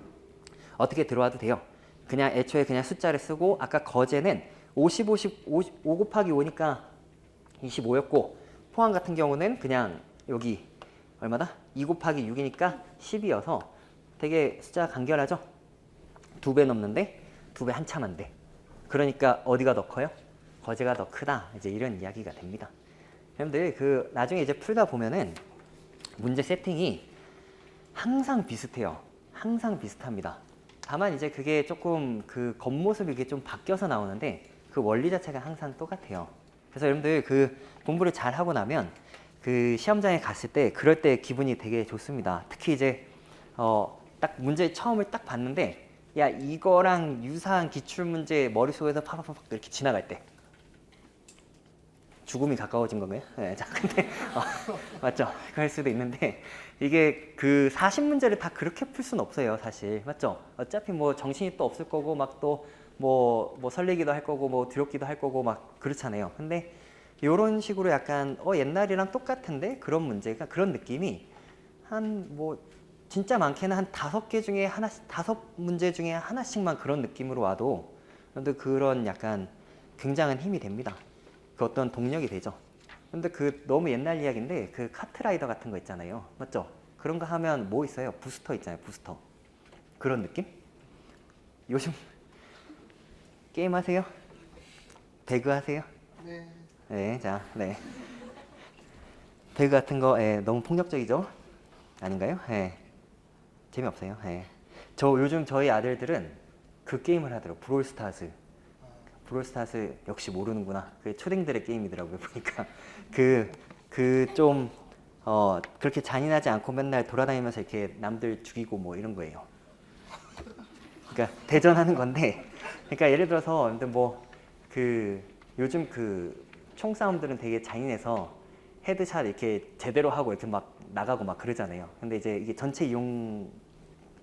어떻게 들어와도 돼요. 그냥 애초에 그냥 숫자를 쓰고 아까 거제는 5 곱하기 5니까 25였고 포항 같은 경우는 그냥 여기 얼마다? 2 곱하기 6이니까 10이어서 되게 숫자 간결하죠? 2배 넘는데 2배 한참 안 돼. 그러니까 어디가 더 커요? 거제가 더 크다. 이제 이런 이야기가 됩니다. 여러분들 그 나중에 이제 풀다 보면은 문제 세팅이 항상 비슷해요. 항상 비슷합니다. 다만 이제 그게 조금 그 겉모습이 이게 좀 바뀌어서 나오는데 그 원리 자체가 항상 똑같아요. 그래서 여러분들 그 공부를 잘 하고 나면 그 시험장에 갔을 때 그럴 때 기분이 되게 좋습니다. 특히 이제 딱 문제 처음을 딱 봤는데 야 이거랑 유사한 기출문제 머릿속에서 파파파팍 이렇게 지나갈 때 죽음이 가까워진 건가요? 네, 자 근데 맞죠? 그럴 수도 있는데 이게 그 40문제를 다 그렇게 풀 수는 없어요, 사실. 맞죠? 어차피 뭐 정신이 또 없을 거고 막 또 뭐 설레기도 할 거고 뭐 두렵기도 할 거고 막 그렇잖아요. 근데 이런 식으로 약간 옛날이랑 똑같은데 그런 문제가 그런 느낌이 한 뭐 진짜 많게는 한 5개 중에 하나씩 5문제 중에 하나씩만 그런 느낌으로 와도 근데 그런 약간 굉장한 힘이 됩니다. 그 어떤 동력이 되죠. 근데 그 너무 옛날 이야기인데 그 카트라이더 같은 거 있잖아요. 맞죠? 그런 거 하면 뭐 있어요? 부스터 있잖아요. 부스터. 그런 느낌? 요즘 게임 하세요? 배그 하세요? 네. 네, 자, 네. 배그 같은 거 너무 폭력적이죠? 아닌가요? 재미없어요. 저 요즘 저희 아들들은 그 게임을 하더라고요. 브롤스타즈. 브롤스타즈 역시 모르는구나. 그 초딩들의 게임이더라고요. 보니까 좀 그렇게 잔인하지 않고 맨날 돌아다니면서 이렇게 남들 죽이고 뭐 이런 거예요. 그러니까 대전하는 건데, 그러니까 예를 들어서 근데 뭐 그 요즘 그 총싸움들은 되게 잔인해서 헤드샷 이렇게 제대로 하고 이렇게 막 나가고 막 그러잖아요. 근데 이제 이게 전체 이용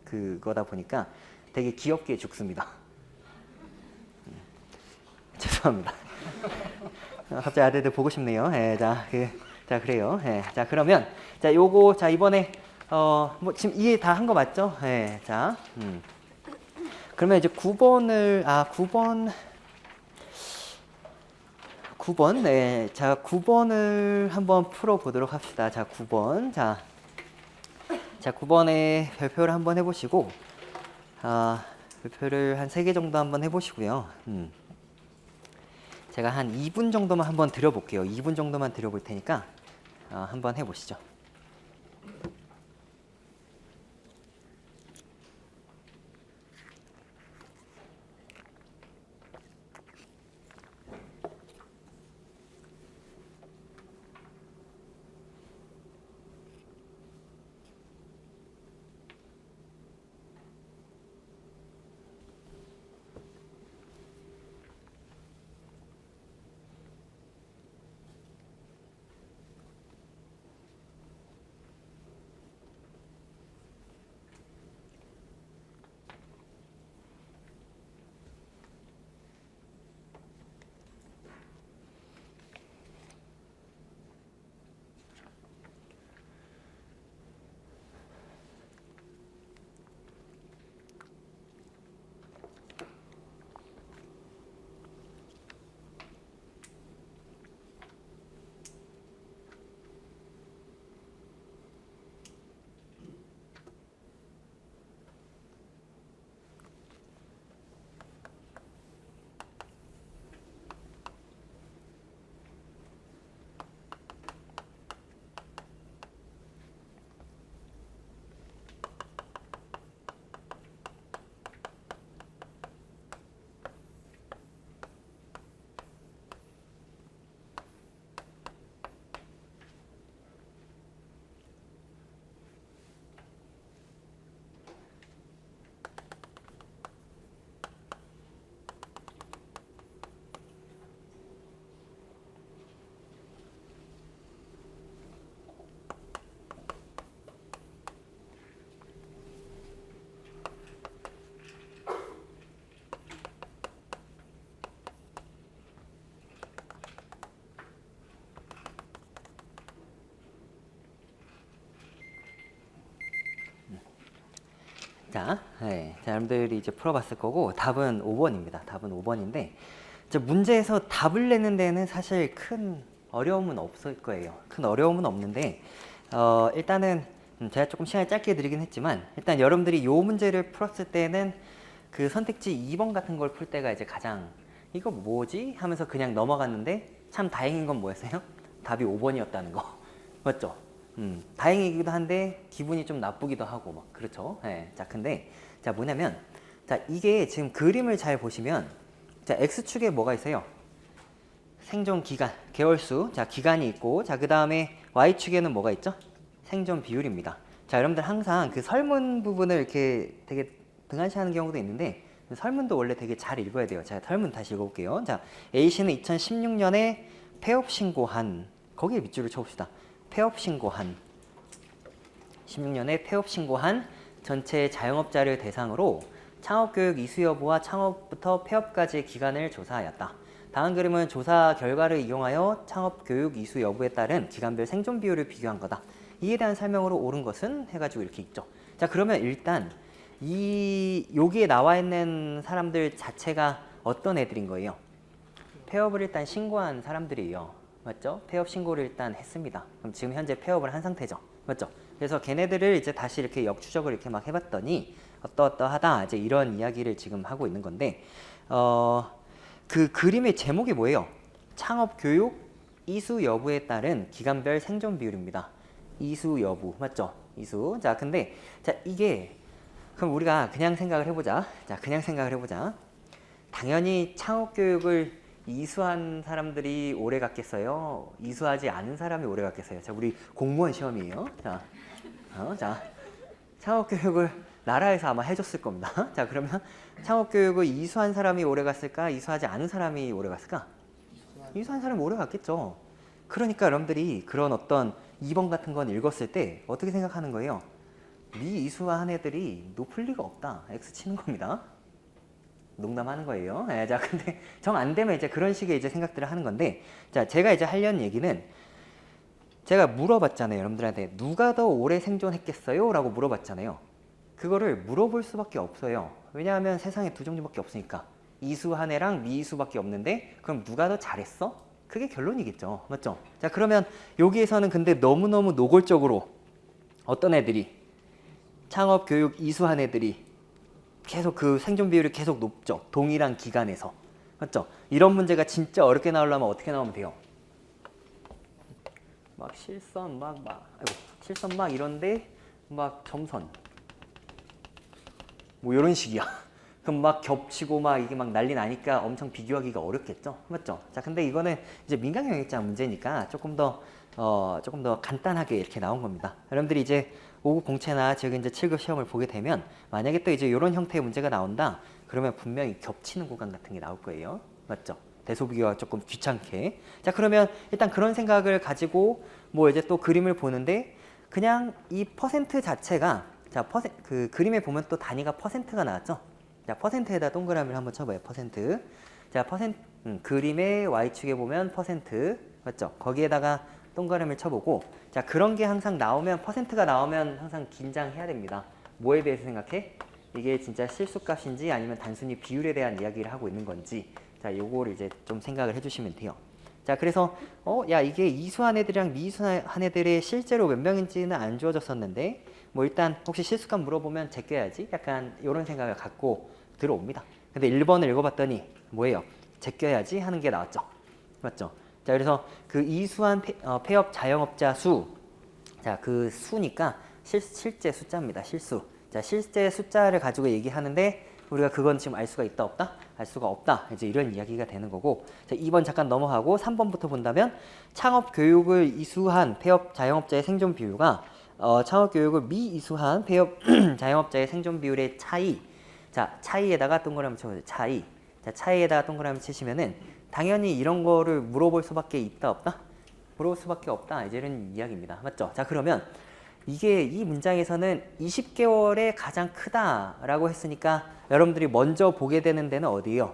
그거다 보니까 되게 귀엽게 죽습니다. 죄송합니다. 갑자기 아들들 보고 싶네요. 예, 자 그래요. 예, 자 그러면 자 요거 자 이번에 뭐 지금 이해 다 한 거 맞죠? 예, 자 그러면 이제 9번을 9번 네, 자 9번을 한번 풀어 보도록 합시다. 자 9번 자 9번의 별표를 한번 해보시고 별표를 한 3개 정도 한번 해보시고요. 제가 한 2분 정도만 한번 드려볼게요. 2분 정도만 드려볼 테니까 한번 해보시죠. 자, 네, 자, 여러분들이 이제 풀어봤을 거고 답은 5번입니다. 답은 5번인데 문제에서 답을 내는 데는 사실 큰 어려움은 없을 거예요. 큰 어려움은 없는데 일단은 제가 조금 시간을 짧게 드리긴 했지만 일단 여러분들이 이 문제를 풀었을 때는 그 선택지 2번 같은 걸 풀 때가 이제 가장 이거 뭐지? 하면서 그냥 넘어갔는데 참 다행인 건 뭐였어요? 답이 5번이었다는 거. 맞죠? 다행이기도 한데 기분이 좀 나쁘기도 하고 막 그렇죠. 네, 자 근데 자 뭐냐면 자 이게 지금 그림을 잘 보시면 자 x축에 뭐가 있어요? 생존 기간, 개월수, 자 기간이 있고 자 그 다음에 y축에는 뭐가 있죠? 생존 비율입니다. 자 여러분들 항상 그 설문 부분을 이렇게 되게 등한시하는 경우도 있는데 설문도 원래 되게 잘 읽어야 돼요. 자 설문 다시 읽어볼게요. 자 A씨는 2016년에 폐업 신고한 거기에 밑줄을 쳐봅시다. 폐업 신고한 16년에 폐업 신고한 전체 자영업자를 대상으로 창업교육 이수 여부와 창업부터 폐업까지의 기간을 조사하였다. 다음 그림은 조사 결과를 이용하여 창업교육 이수 여부에 따른 기간별 생존 비율을 비교한 거다. 이에 대한 설명으로 옳은 것은 해가지고 이렇게 있죠. 자 그러면 일단 여기에 나와 있는 사람들 자체가 어떤 애들인 거예요? 폐업을 일단 신고한 사람들이에요. 맞죠? 폐업 신고를 일단 했습니다. 그럼 지금 현재 폐업을 한 상태죠. 맞죠? 그래서 걔네들을 이제 다시 이렇게 역추적을 이렇게 막 해봤더니 어떠어떠하다 이제 이런 이야기를 지금 하고 있는 건데 그 그림의 제목이 뭐예요? 창업 교육 이수 여부에 따른 기간별 생존 비율입니다. 이수 여부 맞죠? 이수. 자 근데 자 이게 그럼 우리가 그냥 생각을 해보자. 자 그냥 생각을 해보자. 당연히 창업 교육을 이수한 사람들이 오래 갔겠어요? 이수하지 않은 사람이 오래 갔겠어요? 자, 우리 공무원 시험이에요. 자, 자, 창업교육을 나라에서 아마 해줬을 겁니다. 자, 그러면 창업교육을 이수한 사람이 오래 갔을까? 이수하지 않은 사람이 오래 갔을까? 이수한 사람이 오래 갔겠죠. 그러니까 여러분들이 그런 어떤 2번 같은 건 읽었을 때 어떻게 생각하는 거예요? 미이수한 애들이 높을 리가 없다. X 치는 겁니다. 농담하는 거예요. 네, 자, 근데 정 안 되면 이제 그런 식의 이제 생각들을 하는 건데, 자, 제가 이제 하려는 얘기는 제가 물어봤잖아요. 여러분들한테 누가 더 오래 생존했겠어요? 라고 물어봤잖아요. 그거를 물어볼 수밖에 없어요. 왜냐하면 세상에 두 종류밖에 없으니까. 이수한 애랑 미이수밖에 없는데 그럼 누가 더 잘했어? 그게 결론이겠죠. 맞죠? 자, 그러면 여기에서는 근데 너무너무 노골적으로 어떤 애들이 창업교육 이수한 애들이 계속 그 생존 비율이 계속 높죠. 동일한 기간에서. 맞죠? 이런 문제가 진짜 어렵게 나오려면 어떻게 나오면 돼요? 막 실선 실선 막 이런데 막 점선 뭐 이런 식이야. 그럼 막 겹치고 막 이게 막 난리 나니까 엄청 비교하기가 어렵겠죠. 맞죠? 자, 근데 이거는 이제 민간경영학자 문제니까 조금 더 간단하게 이렇게 나온 겁니다. 여러분들이 이제 5급 공채나 즉 이제 7급 시험을 보게 되면 만약에 또 이제 이런 형태의 문제가 나온다. 그러면 분명히 겹치는 구간 같은 게 나올 거예요. 맞죠? 대소비교가 조금 귀찮게. 자, 그러면 일단 그런 생각을 가지고 뭐 이제 또 그림을 보는데 그냥 이 퍼센트 자체가 자, 그 그림에 보면 또 단위가 퍼센트가 나왔죠? 자, 퍼센트에다 동그라미를 한번 쳐봐요. 퍼센트. 자, 그림의 Y축에 보면 퍼센트. 맞죠? 거기에다가 동그라미를 쳐보고 자, 그런 게 항상 나오면 퍼센트가 나오면 항상 긴장해야 됩니다. 뭐에 대해서 생각해? 이게 진짜 실수값인지 아니면 단순히 비율에 대한 이야기를 하고 있는 건지 자, 요거를 이제 좀 생각을 해주시면 돼요. 자, 그래서 야, 이게 이수한 애들이랑 미이수한 애들이 실제로 몇 명인지는 안 주어졌었는데 뭐 일단 혹시 실수값 물어보면 제껴야지 약간 이런 생각을 갖고 들어옵니다. 근데 1번을 읽어봤더니 뭐예요? 제껴야지 하는 게 나왔죠. 맞죠? 자, 그래서 그 이수한 폐업 자영업자 수, 자, 그 수니까 실제 숫자입니다. 실수. 자, 실제 숫자를 가지고 얘기하는데 우리가 그건 지금 알 수가 있다 없다? 알 수가 없다. 이제 이런 이야기가 되는 거고. 자, 2번 잠깐 넘어가고 3번부터 본다면 창업 교육을 이수한 폐업 자영업자의 생존 비율과 창업 교육을 미이수한 폐업 자영업자의 생존 비율의 차이. 자, 차이에다가 동그라미 쳐보세요. 차이. 자, 차이에다가 동그라미 치시면은 당연히 이런 거를 물어볼 수밖에 있다 없다? 물어볼 수밖에 없다. 이제 이런 이야기입니다. 맞죠? 자, 그러면 이게 이 문장에서는 20개월에 가장 크다라고 했으니까 여러분들이 먼저 보게 되는 데는 어디예요?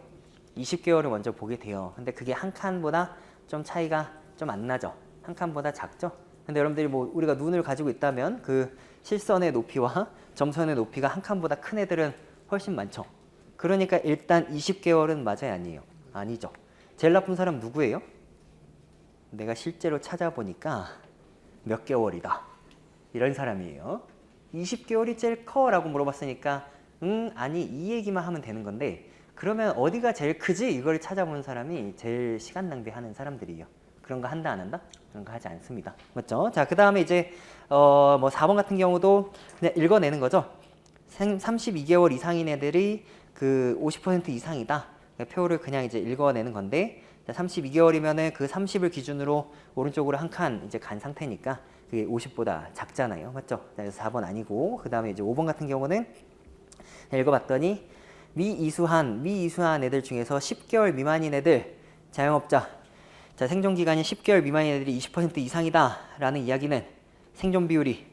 20개월을 먼저 보게 돼요. 근데 그게 한 칸보다 좀 차이가 좀 안 나죠. 한 칸보다 작죠. 근데 여러분들이 뭐 우리가 눈을 가지고 있다면 그 실선의 높이와 점선의 높이가 한 칸보다 큰 애들은 훨씬 많죠. 그러니까 일단 20개월은 맞아요, 아니에요? 아니죠. 제일 나쁜 사람 누구예요? 내가 실제로 찾아보니까 몇 개월이다. 이런 사람이에요. 20개월이 제일 커? 라고 물어봤으니까 아니 이 얘기만 하면 되는 건데 그러면 어디가 제일 크지? 이걸 찾아보는 사람이 제일 시간 낭비하는 사람들이에요. 그런 거 한다 안 한다? 그런 거 하지 않습니다. 맞죠? 자, 그 다음에 이제 뭐 4번 같은 경우도 그냥 읽어내는 거죠. 32개월 이상인 애들이 그 50% 이상이다. 표를 그냥 이제 읽어내는 건데 32개월이면은 그 30을 기준으로 오른쪽으로 한 칸 이제 간 상태니까 그게 50보다 작잖아요. 맞죠? 그래서 4번 아니고 그 다음에 이제 5번 같은 경우는 읽어봤더니 미이수한 애들 중에서 10개월 미만인 애들 자영업자 자, 생존기간이 10개월 미만인 애들이 20% 이상이다 라는 이야기는 생존 비율이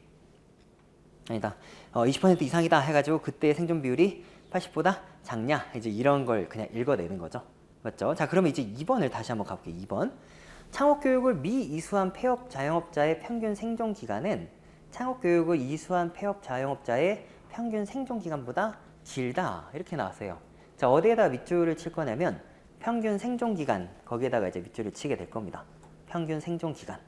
아니다 20% 이상이다 해가지고 그때 생존 비율이 80보다 작냐 이제 이런 걸 그냥 읽어내는 거죠. 맞죠? 자, 그러면 이제 2번을 다시 한번 가볼게요. 2번 창업교육을 미이수한 폐업 자영업자의 평균 생존기간은 창업교육을 이수한 폐업 자영업자의 평균 생존기간보다 길다 이렇게 나왔어요. 자, 어디에다 밑줄을 칠 거냐면 평균 생존기간 거기에다가 이제 밑줄을 치게 될 겁니다. 평균 생존기간.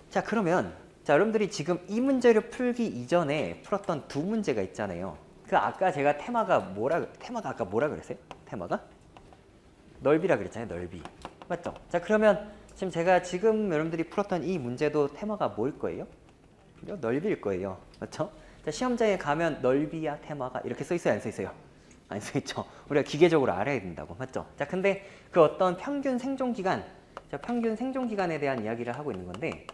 자, 그러면 자, 여러분들이 지금 이 문제를 풀기 이전에 풀었던 두 문제가 있잖아요. 그 아까 제가 테마가 아까 뭐라 그랬어요? 테마가 넓이라 그랬잖아요. 넓이. 맞죠? 자, 그러면 지금 여러분들이 풀었던 이 문제도 테마가 뭐일 거예요? 넓이일 거예요. 맞죠? 자, 시험장에 가면 넓이야 테마가 이렇게 써 있어요, 안 써 있어요? 안 써 있죠. 우리가 기계적으로 알아야 된다고. 맞죠? 자, 근데 그 어떤 평균 생존 기간, 자, 평균 생존 기간에 대한 이야기를 하고 있는 건데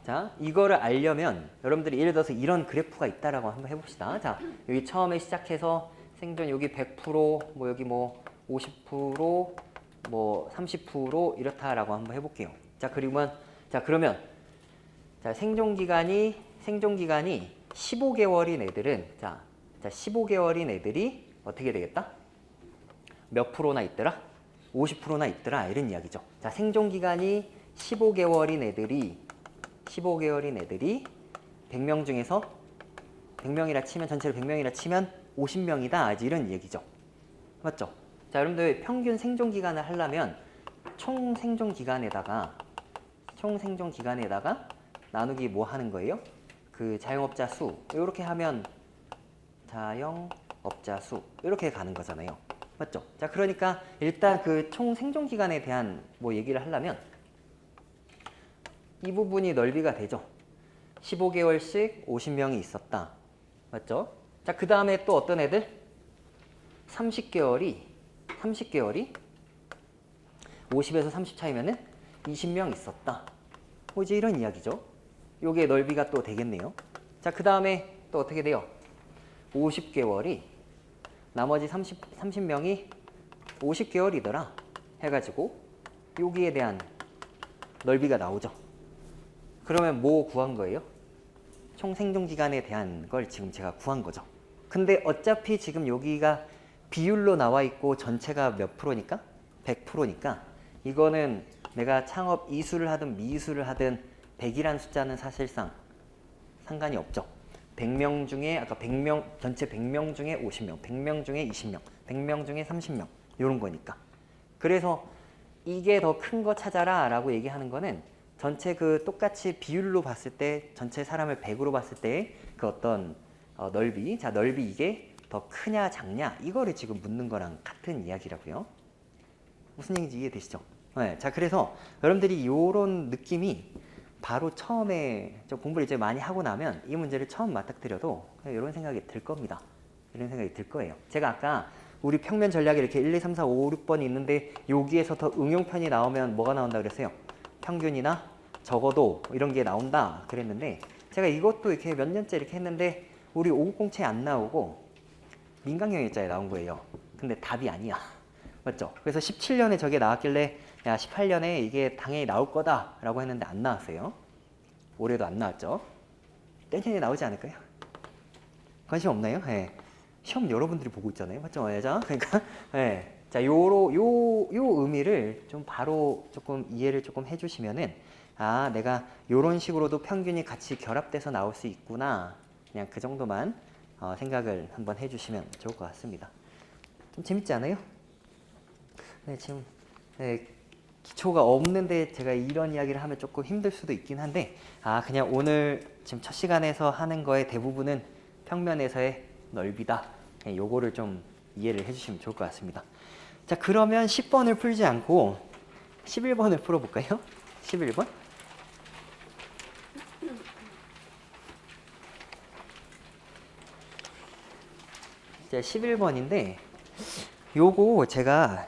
자, 이거를 알려면 여러분들이 예를 들어서 이런 그래프가 있다라고 한번 해봅시다. 자, 여기 처음에 시작해서 생존 여기 100%, 뭐 여기 뭐 50%, 뭐 30% 이렇다라고 한번 해볼게요. 자, 그러면 자, 생존 기간이 15개월인 애들은 자 15개월인 애들이 어떻게 되겠다? 몇 프로나 있더라? 50%나 있더라. 이런 이야기죠. 자, 생존 기간이 15개월인 애들이 100명 중에서 100명이라 치면 전체로 100명이라 치면 50명이다. 이런 얘기죠. 맞죠? 자, 여러분들 평균 생존 기간을 하려면 총 생존 기간에다가 나누기 뭐 하는 거예요? 그 자영업자 수 이렇게 하면 자영업자 수 이렇게 가는 거잖아요. 맞죠? 자, 그러니까 일단 그 총 생존 기간에 대한 뭐 얘기를 하려면 이 부분이 넓이가 되죠. 15개월씩 50명이 있었다. 맞죠? 자, 그 다음에 또 어떤 애들? 30개월이 50에서 30 차이면은 20명 있었다. 뭐 이제 이런 이야기죠. 요게 넓이가 또 되겠네요. 자, 그 다음에 또 어떻게 돼요? 50개월이 나머지 30명이 50개월이더라 해가지고 여기에 대한 넓이가 나오죠. 그러면 뭐 구한 거예요? 총 생존 기간에 대한 걸 지금 제가 구한 거죠. 근데 어차피 지금 여기가 비율로 나와 있고 전체가 몇 프로니까? 100%니까 이거는 내가 창업 이수를 하든 미수를 하든 100이란 숫자는 사실상 상관이 없죠. 100명 중에 아까 100명 전체 100명 중에 50명, 100명 중에 20명, 100명 중에 30명 이런 거니까. 그래서 이게 더 큰 거 찾아라 라고 얘기하는 거는 전체 그 똑같이 비율로 봤을 때 전체 사람을 100으로 봤을 때 그 어떤 넓이, 자 넓이 이게 더 크냐 작냐 이거를 지금 묻는 거랑 같은 이야기라고요. 무슨 얘기인지 이해되시죠? 네, 자 그래서 여러분들이 이런 느낌이 바로 처음에 좀 공부를 이제 많이 하고 나면 이 문제를 처음 맞닥뜨려도 이런 생각이 들 겁니다. 이런 생각이 들 거예요. 제가 아까 우리 평면 전략이 이렇게 1, 2, 3, 4, 5, 6번이 있는데 여기에서 더 응용편이 나오면 뭐가 나온다 그랬어요? 평균이나 적어도 이런 게 나온다 그랬는데 제가 이것도 이렇게 몇 년째 이렇게 했는데 우리 5007에 안 나오고 민간경영일자에 나온 거예요. 근데 답이 아니야. 맞죠? 그래서 17년에 저게 나왔길래 야 18년에 이게 당연히 나올 거다 라고 했는데 안 나왔어요. 올해도 안 나왔죠. 내년에 나오지 않을까요? 관심 없나요? 네. 시험 여러분들이 보고 있잖아요. 맞죠? 맞아? 그러니까 네. 자, 요 의미를 좀 바로 조금 이해를 조금 해주시면은 아, 내가 요런 식으로도 평균이 같이 결합돼서 나올 수 있구나. 그냥 그 정도만 생각을 한번 해주시면 좋을 것 같습니다. 좀 재밌지 않아요? 네, 지금 네, 기초가 없는데 제가 이런 이야기를 하면 조금 힘들 수도 있긴 한데 아, 그냥 오늘 지금 첫 시간에서 하는 거의 대부분은 평면에서의 넓이다. 네, 요거를 좀 이해를 해주시면 좋을 것 같습니다. 자, 그러면 10번을 풀지 않고 11번을 풀어볼까요? 11번? 자, 11번인데 요거 제가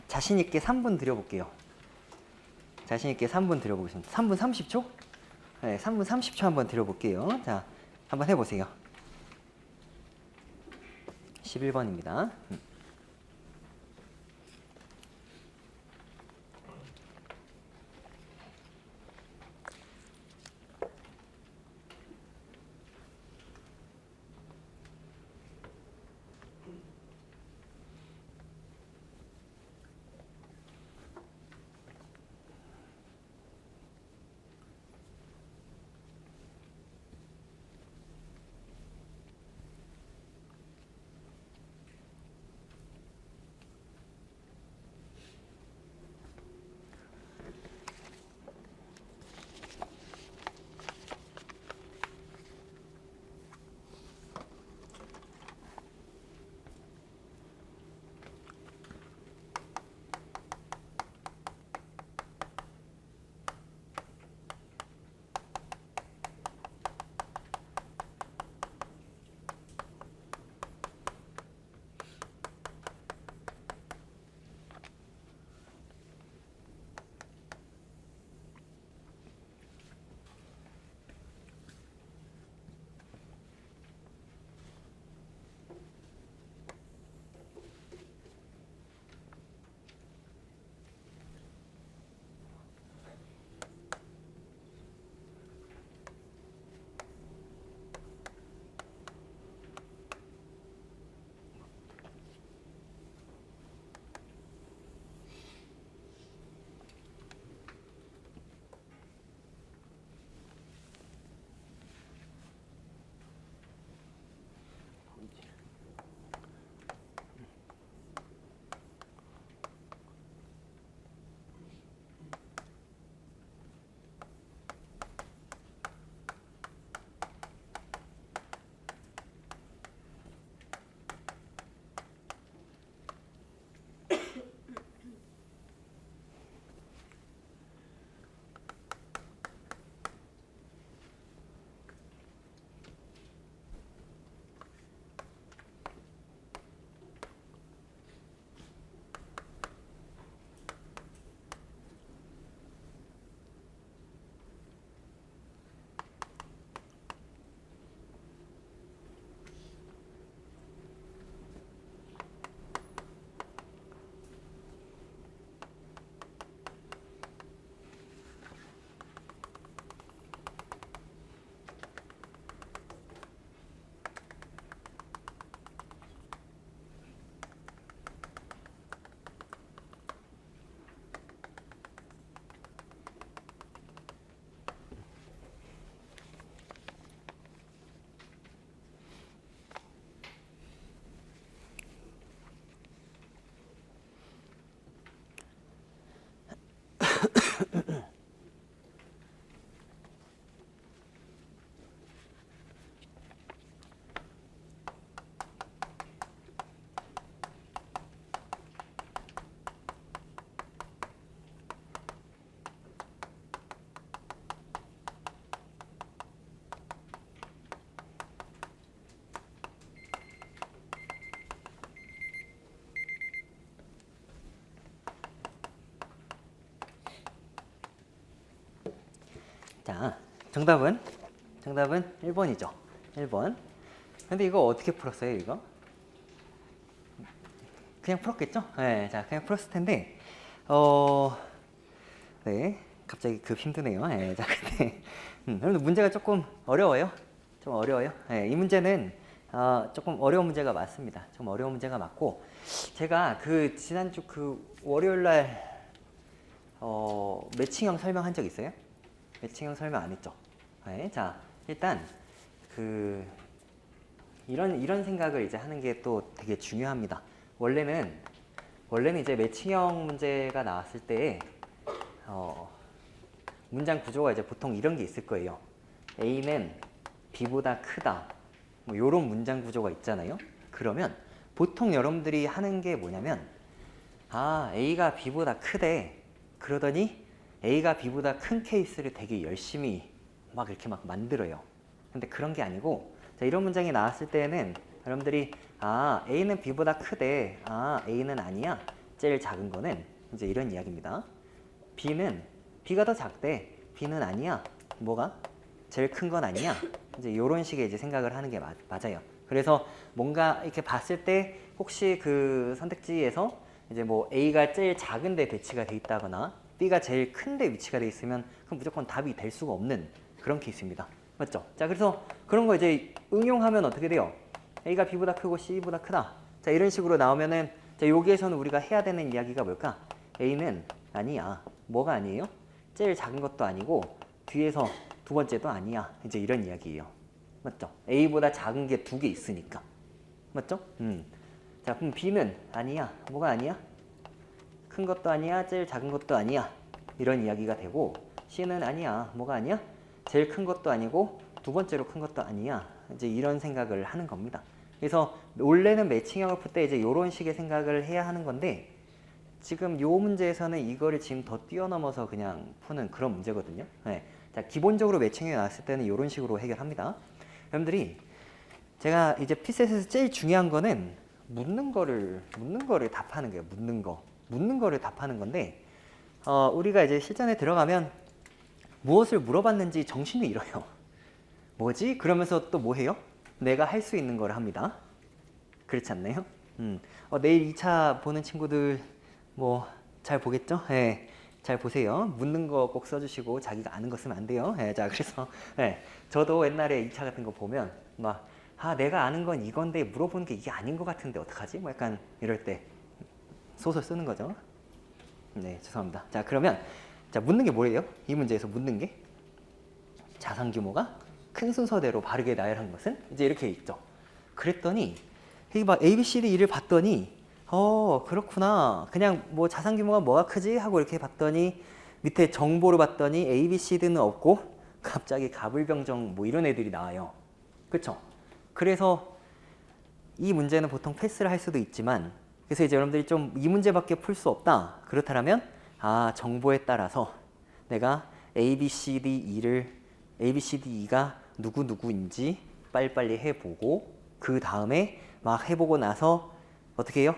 자신있게 3분 드려볼게요. 자신있게 3분 드려보겠습니다. 3분 30초? 네, 3분 30초 한번 드려볼게요. 자, 한번 해보세요. 11번입니다. 자, 정답은 1번이죠. 1번. 근데 이거 어떻게 풀었어요, 이거? 그냥 풀었겠죠? 네, 자, 그냥 풀었을 텐데, 네, 갑자기 힘드네요. 네, 자, 근데, 여러분들 문제가 조금 어려워요. 좀 어려워요. 네, 이 문제는 조금 어려운 문제가 맞습니다. 좀 어려운 문제가 맞고, 제가 지난주 월요일 날 매칭형 설명한 적 있어요? 매칭형 설명 안 했죠? 네, 자, 일단 이런 생각을 이제 하는 게 또 되게 중요합니다. 원래는 이제 매칭형 문제가 나왔을 때 문장 구조가 이제 보통 이런 게 있을 거예요. A는 B보다 크다. 뭐 이런 문장 구조가 있잖아요. 그러면 보통 여러분들이 하는 게 뭐냐면 A가 B보다 크대. 그러더니 A가 B보다 큰 케이스를 되게 열심히 막 이렇게 막 만들어요. 근데 그런 게 아니고, 자, 이런 문장이 나왔을 때는 여러분들이 A는 B보다 크대. A는 아니야. 제일 작은 거는 이제 이런 이야기입니다. B가 더 작대. B는 아니야. 뭐가? 제일 큰 건 아니야. 이제 이런 식의 이제 생각을 하는 게 맞아요. 그래서 뭔가 이렇게 봤을 때 혹시 선택지에서 이제 뭐 A가 제일 작은데 배치가 돼 있다거나 B가 제일 큰데 위치가 돼 있으면 그럼 무조건 답이 될 수가 없는 그런 케이스입니다. 맞죠? 자, 그래서 그런 거 이제 응용하면 어떻게 돼요? A가 B보다 크고 C보다 크다. 자, 이런 식으로 나오면은, 자, 여기에서는 우리가 해야 되는 이야기가 뭘까? A는 아니야. 뭐가 아니에요? 제일 작은 것도 아니고 뒤에서 두 번째도 아니야. 이제 이런 이야기예요. 맞죠? A보다 작은 게 두 개 있으니까. 맞죠? 자, 그럼 B는 아니야. 뭐가 아니야? 큰 것도 아니야. 제일 작은 것도 아니야. 이런 이야기가 되고, C는 아니야. 뭐가 아니야? 제일 큰 것도 아니고 두 번째로 큰 것도 아니야. 이제 이런 생각을 하는 겁니다. 그래서 원래는 매칭형을 풀 때 이제 이런 식의 생각을 해야 하는 건데, 지금 요 문제에서는 이거를 지금 더 뛰어넘어서 그냥 푸는 그런 문제거든요. 네. 자, 기본적으로 매칭형이 나왔을 때는 이런 식으로 해결합니다. 여러분들이 제가 이제 피셋에서 제일 중요한 거는 묻는 거를 답하는 거예요. 묻는 거를 답하는 건데, 우리가 이제 실전에 들어가면 무엇을 물어봤는지 정신을 잃어요. 뭐지? 그러면서 또 뭐 해요? 내가 할 수 있는 걸 합니다. 그렇지 않나요? 내일 2차 보는 친구들 뭐 잘 보겠죠? 네, 잘 보세요. 묻는 거 꼭 써주시고 자기가 아는 거 쓰면 안 돼요. 네, 자, 그래서 저도 옛날에 2차 같은 거 보면 막 내가 아는 건 이건데 물어보는 게 이게 아닌 것 같은데 어떡하지? 뭐 약간 이럴 때 소설 쓰는 거죠. 네, 죄송합니다. 자, 그러면 자, 묻는 게 뭐예요? 이 문제에서 묻는 게 자산 규모가 큰 순서대로 바르게 나열한 것은 이제 이렇게 있죠. 그랬더니 이게 막 A, B, C, D, E를 봤더니 그렇구나. 그냥 뭐 자산 규모가 뭐가 크지? 하고 이렇게 봤더니 밑에 정보를 봤더니 A, B, C, D는 없고 갑자기 가불병정 뭐 이런 애들이 나와요. 그렇죠? 그래서 이 문제는 보통 패스를 할 수도 있지만, 그래서 이제 여러분들이 좀 이 문제밖에 풀 수 없다. 그렇다면 정보에 따라서 내가 A, B, C, D, E가 누구인지 빨리빨리 해보고, 그 다음에 막 해보고 나서 어떻게 해요?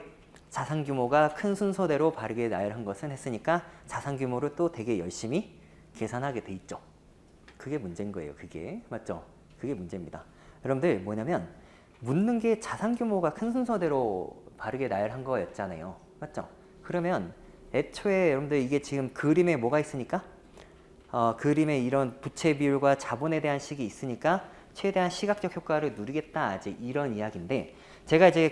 자산 규모가 큰 순서대로 바르게 나열한 것은 했으니까 자산 규모를 또 되게 열심히 계산하게 돼 있죠. 그게 문제인 거예요. 그게 맞죠? 그게 문제입니다. 여러분들 뭐냐면 묻는 게 자산 규모가 큰 순서대로 바르게 나열한 거였잖아요. 맞죠? 그러면 애초에 여러분들 이게 지금 그림에 뭐가 있으니까 그림에 이런 부채 비율과 자본에 대한 식이 있으니까 최대한 시각적 효과를 누리겠다, 이제 이런 이야기인데, 제가 이제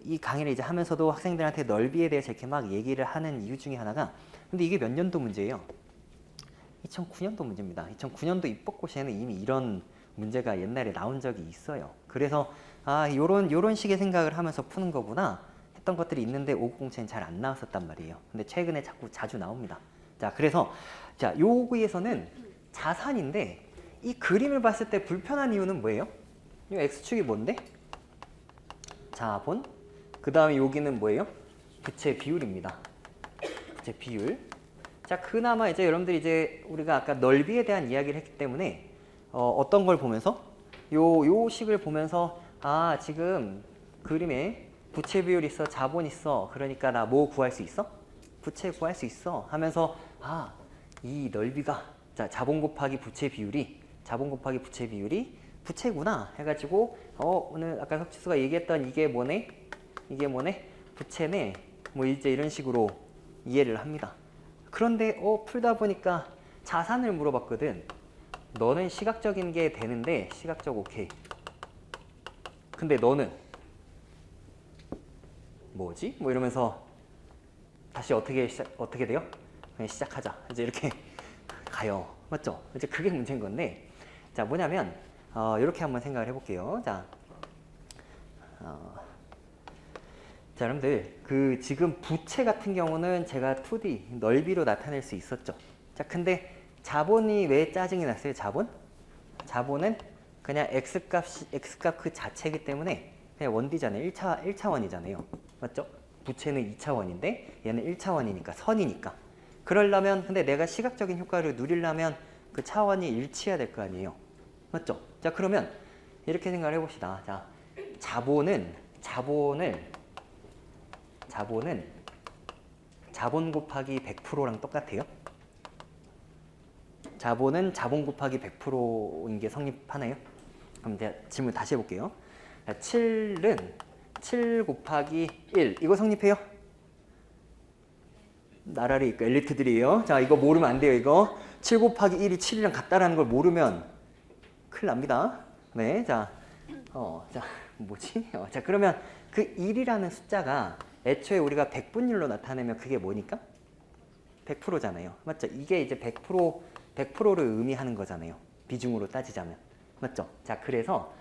이 강의를 이제 하면서도 학생들한테 넓이에 대해서 이렇게 막 얘기를 하는 이유 중에 하나가, 근데 이게 몇 년도 문제예요? 2009년도 문제입니다. 2009년도 입법고시에는 이미 이런 문제가 옛날에 나온 적이 있어요. 그래서 요런 식의 생각을 하면서 푸는 거구나 했던 것들이 있는데 5907는 잘 안 나왔었단 말이에요. 근데 최근에 자주 나옵니다. 자, 그래서 자, 요거에서는 자산인데 이 그림을 봤을 때 불편한 이유는 뭐예요? 이 X축이 뭔데? 자본. 그 다음에 여기는 뭐예요? 부채 비율입니다. 부채 비율. 자, 그나마 이제 여러분들이 이제 우리가 아까 넓이에 대한 이야기를 했기 때문에 어떤 걸 보면서 요 식을 보면서 지금 그림에 부채 비율 있어, 자본 있어. 그러니까 나 뭐 구할 수 있어? 부채 구할 수 있어 하면서 이 넓이가 자, 자본 곱하기 부채 비율이 부채구나 해가지고 오늘 아까 석지수가 얘기했던 이게 뭐네? 부채네. 뭐 이제 이런 식으로 이해를 합니다. 그런데 풀다 보니까 자산을 물어봤거든. 너는 시각적인 게 되는데 시각적 오케이. 근데 너는 뭐지? 뭐 이러면서 다시 어떻게 돼요? 그냥 시작하자. 이제 이렇게 가요. 맞죠? 이제 그게 문제인 건데, 자 뭐냐면 이렇게 한번 생각을 해볼게요. 자, 여러분들 그 지금 부채 같은 경우는 제가 2D 넓이로 나타낼 수 있었죠. 자, 근데 자본이 왜 짜증이 났어요? 자본은 그냥 x값 그 자체이기 때문에 그냥 원디잖아요. 1차원이잖아요. 맞죠? 부채는 2차원인데 얘는 1차원이니까 선이니까. 그러려면 근데 내가 시각적인 효과를 누리려면 그 차원이 일치해야 될 거 아니에요. 맞죠? 자, 그러면 이렇게 생각을 해봅시다. 자, 자본은 자본 곱하기 100%랑 똑같아요. 자본은 자본 곱하기 100%인 게 성립하나요? 그럼 제가 질문 다시 해볼게요. 7은 7 곱하기 1 이거 성립해요? 나라리 엘리트들이에요. 자, 이거 모르면 안 돼요. 이거 7 곱하기 1이 7이랑 같다라는 걸 모르면 큰일 납니다. 네, 자, 자 뭐지? 자, 그러면 그 1이라는 숫자가 애초에 우리가 백분율로 나타내면 그게 뭐니까? 100%잖아요. 맞죠? 이게 이제 100%를 의미하는 거잖아요. 비중으로 따지자면. 맞죠? 자, 그래서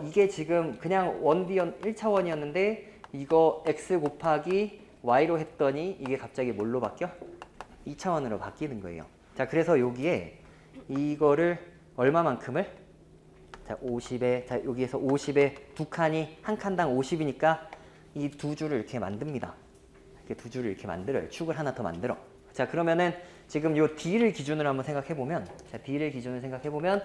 이게 지금 그냥 1차원이었는데 이거 x 곱하기 y로 했더니 이게 갑자기 뭘로 바뀌어? 2차원으로 바뀌는 거예요. 자, 그래서 여기에 이거를 얼마만큼을? 자, 50에, 자, 여기에서 50에 두 칸이 한 칸당 50이니까 이 두 줄을 이렇게 만듭니다. 이렇게 두 줄을 이렇게 만들어요. 축을 하나 더 만들어. 자, 그러면은 지금 요 D를 기준으로 한번 생각해보면, 자, D를 기준으로 생각해보면,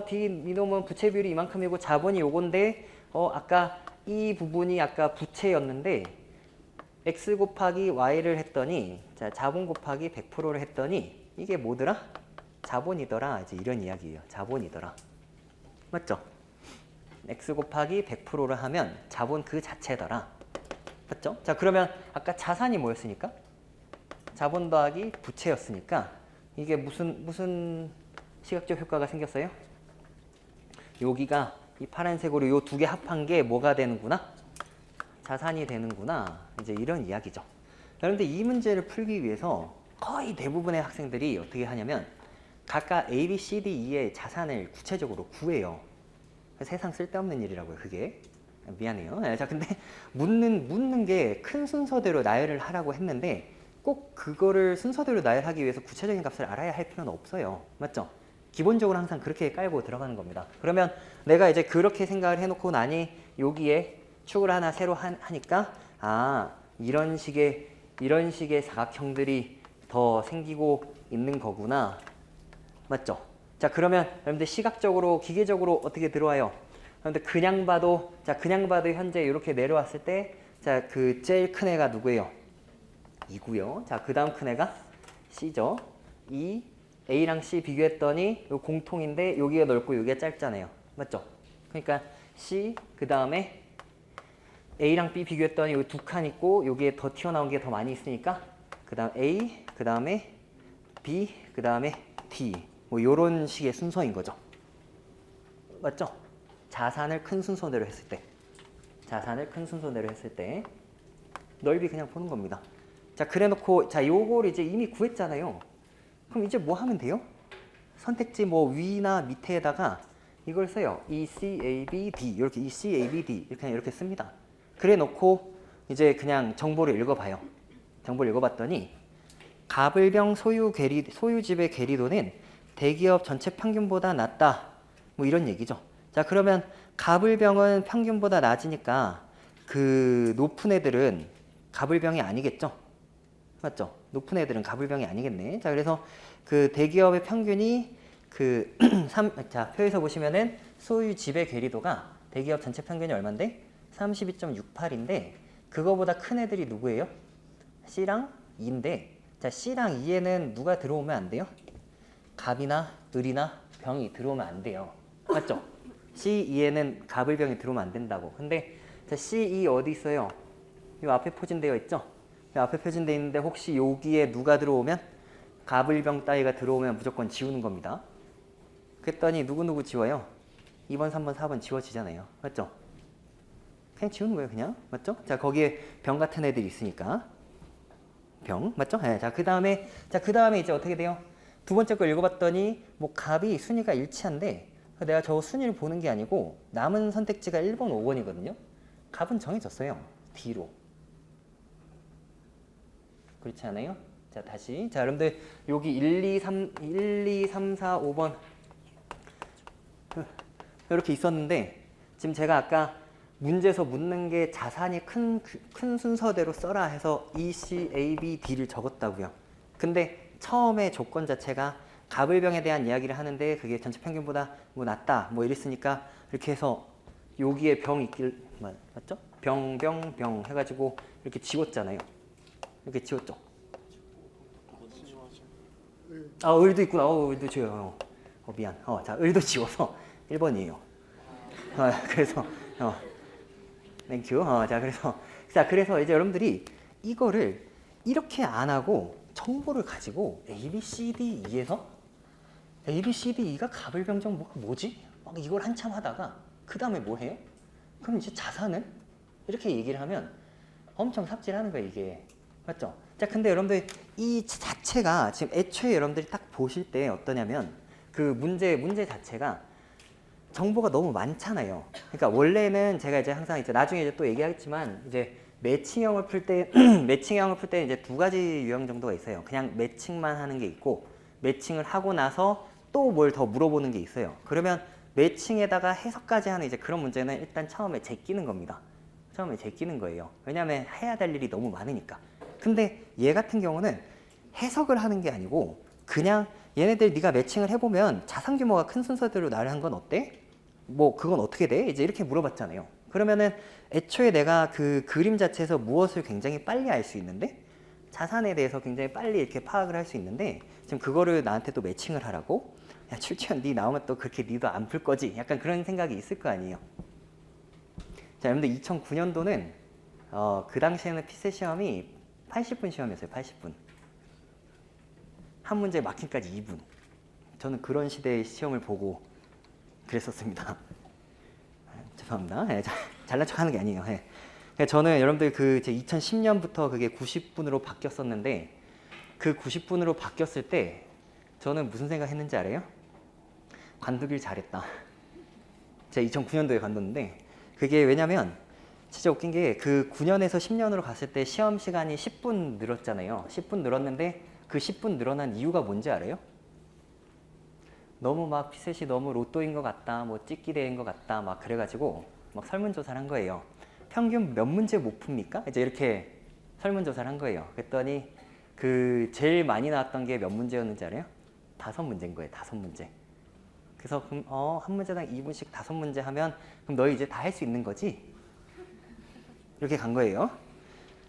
D 이놈은 부채 비율이 이만큼이고 자본이 요건데, 아까 이 부분이 아까 부채였는데, X 곱하기 Y를 했더니, 자, 자본 곱하기 100%를 했더니, 이게 뭐더라? 자본이더라. 이제 이런 이야기예요. 자본이더라. 맞죠? X 곱하기 100%를 하면 자본 그 자체더라. 맞죠? 자, 그러면 아까 자산이 뭐였으니까? 자본 더하기 부채였으니까 이게 무슨 시각적 효과가 생겼어요? 여기가 이 파란색으로 요 두 개 합한 게 뭐가 되는구나? 자산이 되는구나. 이제 이런 이야기죠. 그런데 이 문제를 풀기 위해서 거의 대부분의 학생들이 어떻게 하냐면 각각 A, B, C, D, E의 자산을 구체적으로 구해요. 세상 쓸데없는 일이라고요, 그게. 미안해요. 자, 근데 묻는 게 큰 순서대로 나열을 하라고 했는데 꼭 그거를 순서대로 나열하기 위해서 구체적인 값을 알아야 할 필요는 없어요. 맞죠? 기본적으로 항상 그렇게 깔고 들어가는 겁니다. 그러면 내가 이제 그렇게 생각을 해놓고 나니 여기에 축을 하나 새로 하니까 이런 식의 사각형들이 더 생기고 있는 거구나. 맞죠? 자, 그러면 여러분들 시각적으로 기계적으로 어떻게 들어와요? 여러분들 그냥 봐도 현재 이렇게 내려왔을 때 자, 그 제일 큰 애가 누구예요? 2고요. 자, 그 다음 큰 애가 C죠. A랑 C 비교했더니 요 공통인데 여기가 넓고 여기가 짧잖아요. 맞죠? 그러니까 C 그 다음에 A랑 B 비교했더니 여기 두 칸 있고 여기에 더 튀어나온 게 더 많이 있으니까 그 다음 A 그 다음에 B 그 다음에 D 뭐 요런 식의 순서인 거죠. 맞죠? 자산을 큰 순서대로 했을 때 넓이 그냥 보는 겁니다. 자, 그래놓고 자, 요걸 이제 이미 구했잖아요. 그럼 이제 뭐 하면 돼요? 선택지 뭐 위나 밑에다가 이걸 써요. ECABD 이렇게 ECABD 이렇게 씁니다. 그래놓고 이제 그냥 정보를 읽어봐요. 정보를 읽어봤더니 가불병 소유집의 계리도는 대기업 전체 평균보다 낮다. 뭐 이런 얘기죠. 자, 그러면 가불병은 평균보다 낮으니까 그 높은 애들은 가불병이 아니겠죠? 맞죠? 높은 애들은 가불병이 아니겠네. 자, 그래서 그 대기업의 평균이 자, 표에서 보시면은 소유집의 괴리도가 대기업 전체 평균이 얼만데? 32.68인데 그거보다 큰 애들이 누구예요? C랑 E인데 자, C랑 E에는 누가 들어오면 안 돼요? 갑이나 을이나 병이 들어오면 안 돼요. 맞죠? C2에는 갑을 병이 들어오면 안 된다고. 근데 자, C2 어디 있어요? 이 앞에 표준되어 있죠? 이 앞에 표준되어 있는데 혹시 여기에 누가 들어오면 갑을 병 따위가 들어오면 무조건 지우는 겁니다. 그랬더니 누구누구 지워요? 2번, 3번, 4번 지워지잖아요. 맞죠? 그냥 지우는 거예요, 그냥. 맞죠? 자, 거기에 병 같은 애들이 있으니까. 병, 맞죠? 네, 자, 그 다음에 이제 어떻게 돼요? 두 번째 걸 읽어봤더니, 뭐, 갑이 순위가 일치한데, 내가 저 순위를 보는 게 아니고, 남은 선택지가 1번, 5번이거든요? 갑은 정해졌어요. D로. 그렇지 않아요? 자, 다시. 자, 여러분들, 여기 1, 2, 3, 4, 5번. 이렇게 있었는데, 지금 제가 아까 문제에서 묻는 게 자산이 큰 순서대로 써라 해서 E, C, A, B, D를 적었다고요. 근데 처음에 조건 자체가 갑을병에 대한 이야기를 하는데 그게 전체 평균보다 뭐 낮다 뭐 이랬으니까 이렇게 해서 여기에 병 있길 맞죠? 병 해가지고 이렇게 지웠잖아요. 이렇게 지웠죠. 아, 을도 있구나. 을도 지워요. 미안. 자, 을도 지워서 1번이에요. 그래서 땡큐. 그래서 이제 여러분들이 이거를 이렇게 안 하고 정보를 가지고 A, B, C, D, E에서 A, B, C, D, E가 갑을병정 뭐지? 막 이걸 한참 하다가 그 다음에 뭐 해요? 그럼 이제 자산은? 이렇게 얘기를 하면 엄청 삽질하는 거예요, 이게. 맞죠? 자, 근데 여러분들 이 자체가 지금 애초에 여러분들이 딱 보실 때 어떠냐면 그 문제 자체가 정보가 너무 많잖아요. 그러니까 원래는 제가 이제 항상 이제 나중에 이제 또 얘기하겠지만 이제 매칭형을 풀 때 이제 두 가지 유형 정도가 있어요. 그냥 매칭만 하는 게 있고 매칭을 하고 나서 또 뭘 더 물어보는 게 있어요. 그러면 매칭에다가 해석까지 하는 이제 그런 문제는 일단 처음에 제끼는 겁니다. 처음에 제끼는 거예요. 왜냐하면 해야 될 일이 너무 많으니까. 근데 얘 같은 경우는 해석을 하는 게 아니고 그냥 얘네들 네가 매칭을 해보면 자산 규모가 큰 순서대로 나를 한 건 어때? 뭐 그건 어떻게 돼? 이제 이렇게 물어봤잖아요. 그러면은 애초에 내가 그 그림 자체에서 무엇을 굉장히 빨리 알 수 있는데 자산에 대해서 굉장히 빨리 이렇게 파악을 할 수 있는데 지금 그거를 나한테 또 매칭을 하라고? 야, 출제원 네 나오면 또 그렇게 니도 안 풀 거지? 약간 그런 생각이 있을 거 아니에요. 자, 여러분들 2009년도는 그 당시에는 피세 시험이 80분 시험이었어요. 80분. 한 문제 막히기까지 2분. 저는 그런 시대의 시험을 보고 그랬었습니다. 죄송합니다. 네, 잘난 척하는 게 아니에요. 네. 저는 여러분들 그 2010년부터 그게 90분으로 바뀌었었는데 그 90분으로 바뀌었을 때 저는 무슨 생각했는지 알아요? 관두길 잘했다. 제가 2009년도에 관뒀는데 그게 왜냐면 진짜 웃긴 게 그 9년에서 10년으로 갔을 때 시험 시간이 10분 늘었잖아요. 10분 늘었는데 그 10분 늘어난 이유가 뭔지 알아요? 너무 막 피셋이 너무 로또인 것 같다, 뭐 찍기대인 것 같다, 막 그래가지고 막 설문조사를 한 거예요. 평균 몇 문제 못 풉니까? 이제 이렇게 설문조사를 한 거예요. 그랬더니 그 제일 많이 나왔던 게 몇 문제였는지 알아요? 5문제인 거예요. 5문제. 그래서 그럼 한 문제당 2분씩 5문제 하면 그럼 너희 이제 다 할 수 있는 거지? 이렇게 간 거예요.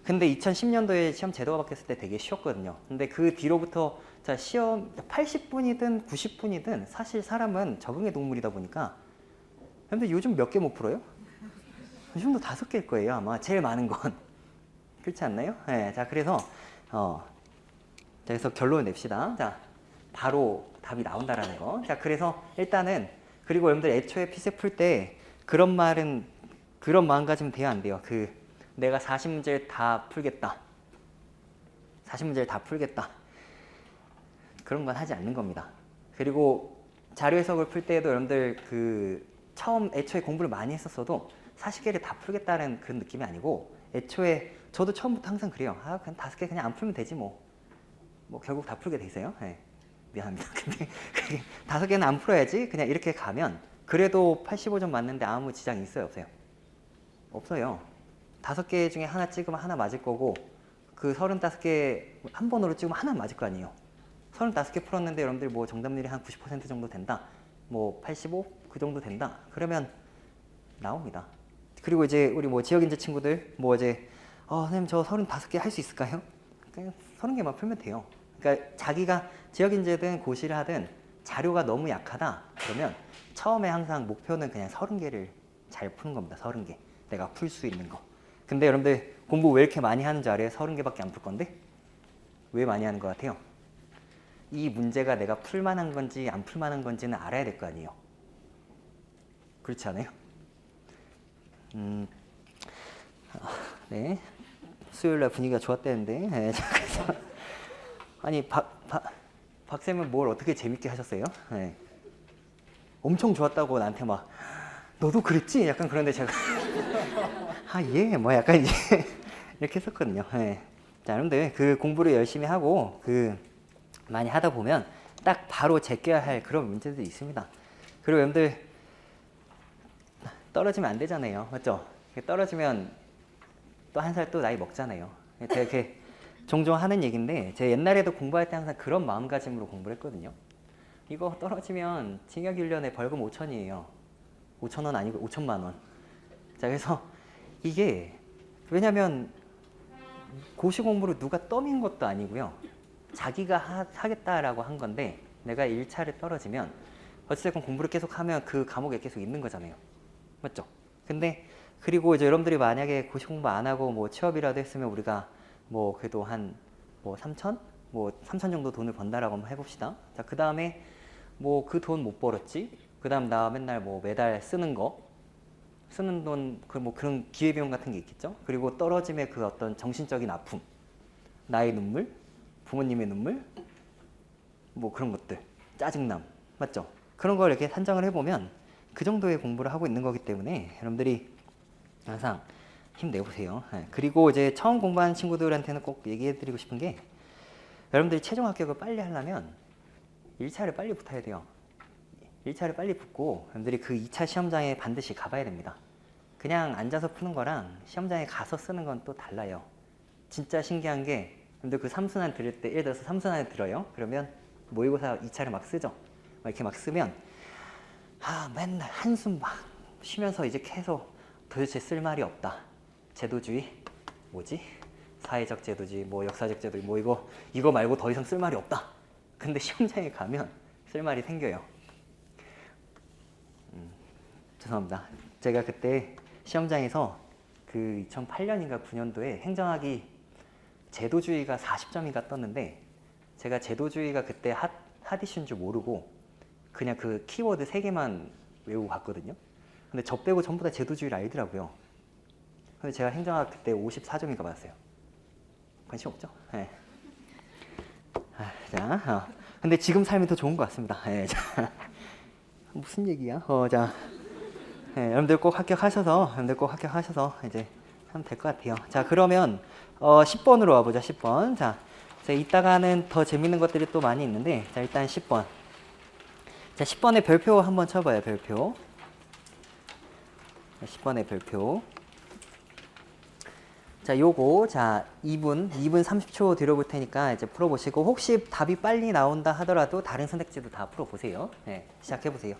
근데 2010년도에 시험 제도가 바뀌었을 때 되게 쉬웠거든요. 근데 그 뒤로부터 자 시험 80분이든 90분이든 사실 사람은 적응의 동물이다 보니까 근데 요즘 몇 개 못 풀어요? 요즘도 5개일 거예요 아마 제일 많은 건. 그렇지 않나요? 네, 자 그래서 그래서 결론을 냅시다. 자 바로 답이 나온다라는 거. 자 그래서 일단은 그리고 여러분들 애초에 피세 풀 때 그런 마음가짐 돼야 안 돼요. 내가 40문제를 다 풀겠다. 40문제를 다 풀겠다. 그런 건 하지 않는 겁니다. 그리고 자료 해석을 풀 때에도 여러분들 처음 애초에 공부를 많이 했었어도 40개를 다 풀겠다는 그런 느낌이 아니고 애초에 저도 처음부터 항상 그래요. 그냥 5개 그냥 안 풀면 되지 뭐 결국 다 풀게 되세요. 네. 미안합니다. 근데 5개는 안 풀어야지 그냥 이렇게 가면 그래도 85점 맞는데 아무 지장이 있어요? 없어요? 없어요. 5개 중에 하나 찍으면 하나 맞을 거고 그 35개 한 번으로 찍으면 하나 맞을 거 아니에요. 35개 풀었는데 여러분들 뭐 정답률이 한 90% 정도 된다. 뭐 85? 그 정도 된다. 그러면 나옵니다. 그리고 이제 우리 뭐 지역인재 친구들 뭐 이제 선생님 저 35개 할 수 있을까요? 그냥 30개만 풀면 돼요. 그러니까 자기가 지역인재든 고시를 하든 자료가 너무 약하다 그러면 처음에 항상 목표는 그냥 30개를 잘 푸는 겁니다. 30개. 내가 풀 수 있는 거. 근데 여러분들 공부 왜 이렇게 많이 하는 줄 알아요? 30개밖에 안 풀 건데? 왜 많이 하는 것 같아요? 이 문제가 내가 풀만한 건지 안 풀만한 건지는 알아야 될 거 아니에요. 그렇지 않아요? 네. 수요일날 분위기가 좋았대는데. 네. 그래서 아니 박쌤은 뭘 어떻게 재밌게 하셨어요? 네. 엄청 좋았다고 나한테 막 너도 그랬지? 약간 그런데 제가 아 예 뭐 약간 이제 이렇게 했었거든요. 네. 자 여러분들 그 공부를 열심히 하고 그 많이 하다 보면 딱 바로 제껴야 할 그런 문제들이 있습니다. 그리고 여러분들 떨어지면 안 되잖아요. 맞죠? 떨어지면 또 한 살 또 나이 먹잖아요. 제가 이렇게 종종 하는 얘기인데 제가 옛날에도 공부할 때 항상 그런 마음가짐으로 공부를 했거든요. 이거 떨어지면 징역 1년에 벌금 5천이에요. 5천원 아니고 5천만 원. 자 그래서 이게 왜냐면 고시 공부를 누가 떠민 것도 아니고요. 자기가 하겠다라고 한 건데 내가 1차를 떨어지면 어찌됐건 공부를 계속 하면 그 과목에 계속 있는 거잖아요. 맞죠? 근데 그리고 이제 여러분들이 만약에 고시 공부 안 하고 뭐 취업이라도 했으면 우리가 뭐 그래도 한 뭐 3천? 뭐 3천 정도 돈을 번다라고 한번 해봅시다. 자, 그 다음에 뭐 그 돈 못 벌었지? 그 다음 나 맨날 뭐 매달 쓰는 돈, 그 뭐 그런 기회비용 같은 게 있겠죠? 그리고 떨어짐의 그 어떤 정신적인 아픔, 나의 눈물, 부모님의 눈물, 뭐 그런 것들, 짜증남, 맞죠? 그런 걸 이렇게 산정을 해보면 그 정도의 공부를 하고 있는 거기 때문에 여러분들이 항상 힘내보세요. 그리고 이제 처음 공부하는 친구들한테는 꼭 얘기해드리고 싶은 게 여러분들이 최종 합격을 빨리 하려면 1차를 빨리 붙어야 돼요. 1차를 빨리 붙고 여러분들이 그 2차 시험장에 반드시 가봐야 됩니다. 그냥 앉아서 푸는 거랑 시험장에 가서 쓰는 건 또 달라요. 진짜 신기한 게 여러분들 그 삼순환 들을 때 예를 들어서 삼순환을 들어요. 그러면 모의고사 2차를 막 쓰죠. 막 이렇게 막 쓰면 맨날 한숨 막 쉬면서 이제 계속 도대체 쓸 말이 없다. 제도주의 뭐지? 사회적 제도주의 뭐 역사적 제도주의 뭐 이거 말고 더 이상 쓸 말이 없다. 근데 시험장에 가면 쓸 말이 생겨요. 죄송합니다. 제가 그때 시험장에서 그 2008년인가 9년도에 행정학이 제도주의가 40점인가 떴는데 제가 제도주의가 그때 핫 이슈인 줄 모르고 그냥 그 키워드 3개만 외우고 갔거든요. 근데 저 빼고 전부 다 제도주의를 알더라고요. 근데 제가 행정학 그때 54점인가 받았어요. 관심 없죠? 네. 근데 지금 삶이 더 좋은 것 같습니다. 네, 무슨 얘기야? 자, 여러분들 꼭 합격하셔서 이제 하면 될 것 같아요. 자, 그러면 10번으로 와보자. 10번. 자, 이따가는 더 재밌는 것들이 또 많이 있는데, 자, 일단 10번. 자, 10번의 별표 한번 쳐봐요. 별표. 10번의 별표. 자, 요거, 자, 2분 30초 뒤로 볼 테니까 이제 풀어보시고, 혹시 답이 빨리 나온다 하더라도 다른 선택지도 다 풀어보세요. 네, 시작해보세요.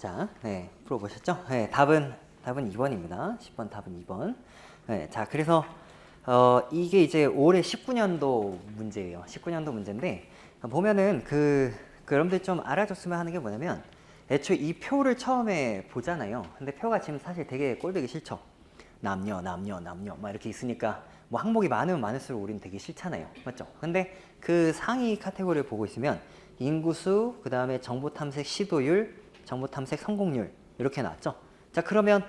자, 네, 풀어보셨죠? 네, 답은 2번입니다. 10번 답은 2번. 네, 자, 그래서 이게 이제 올해 19년도 문제예요. 19년도 문제인데 보면은 여러분들 좀 알아줬으면 하는 게 뭐냐면 애초에 이 표를 처음에 보잖아요. 근데 표가 지금 사실 되게 꼴보기 싫죠. 남녀 막 이렇게 있으니까 뭐 항목이 많으면 많을수록 우리는 되게 싫잖아요. 맞죠? 근데 그 상위 카테고리를 보고 있으면 인구수, 그 다음에 정보 탐색 시도율, 정보 탐색 성공률 이렇게 나왔죠. 자, 그러면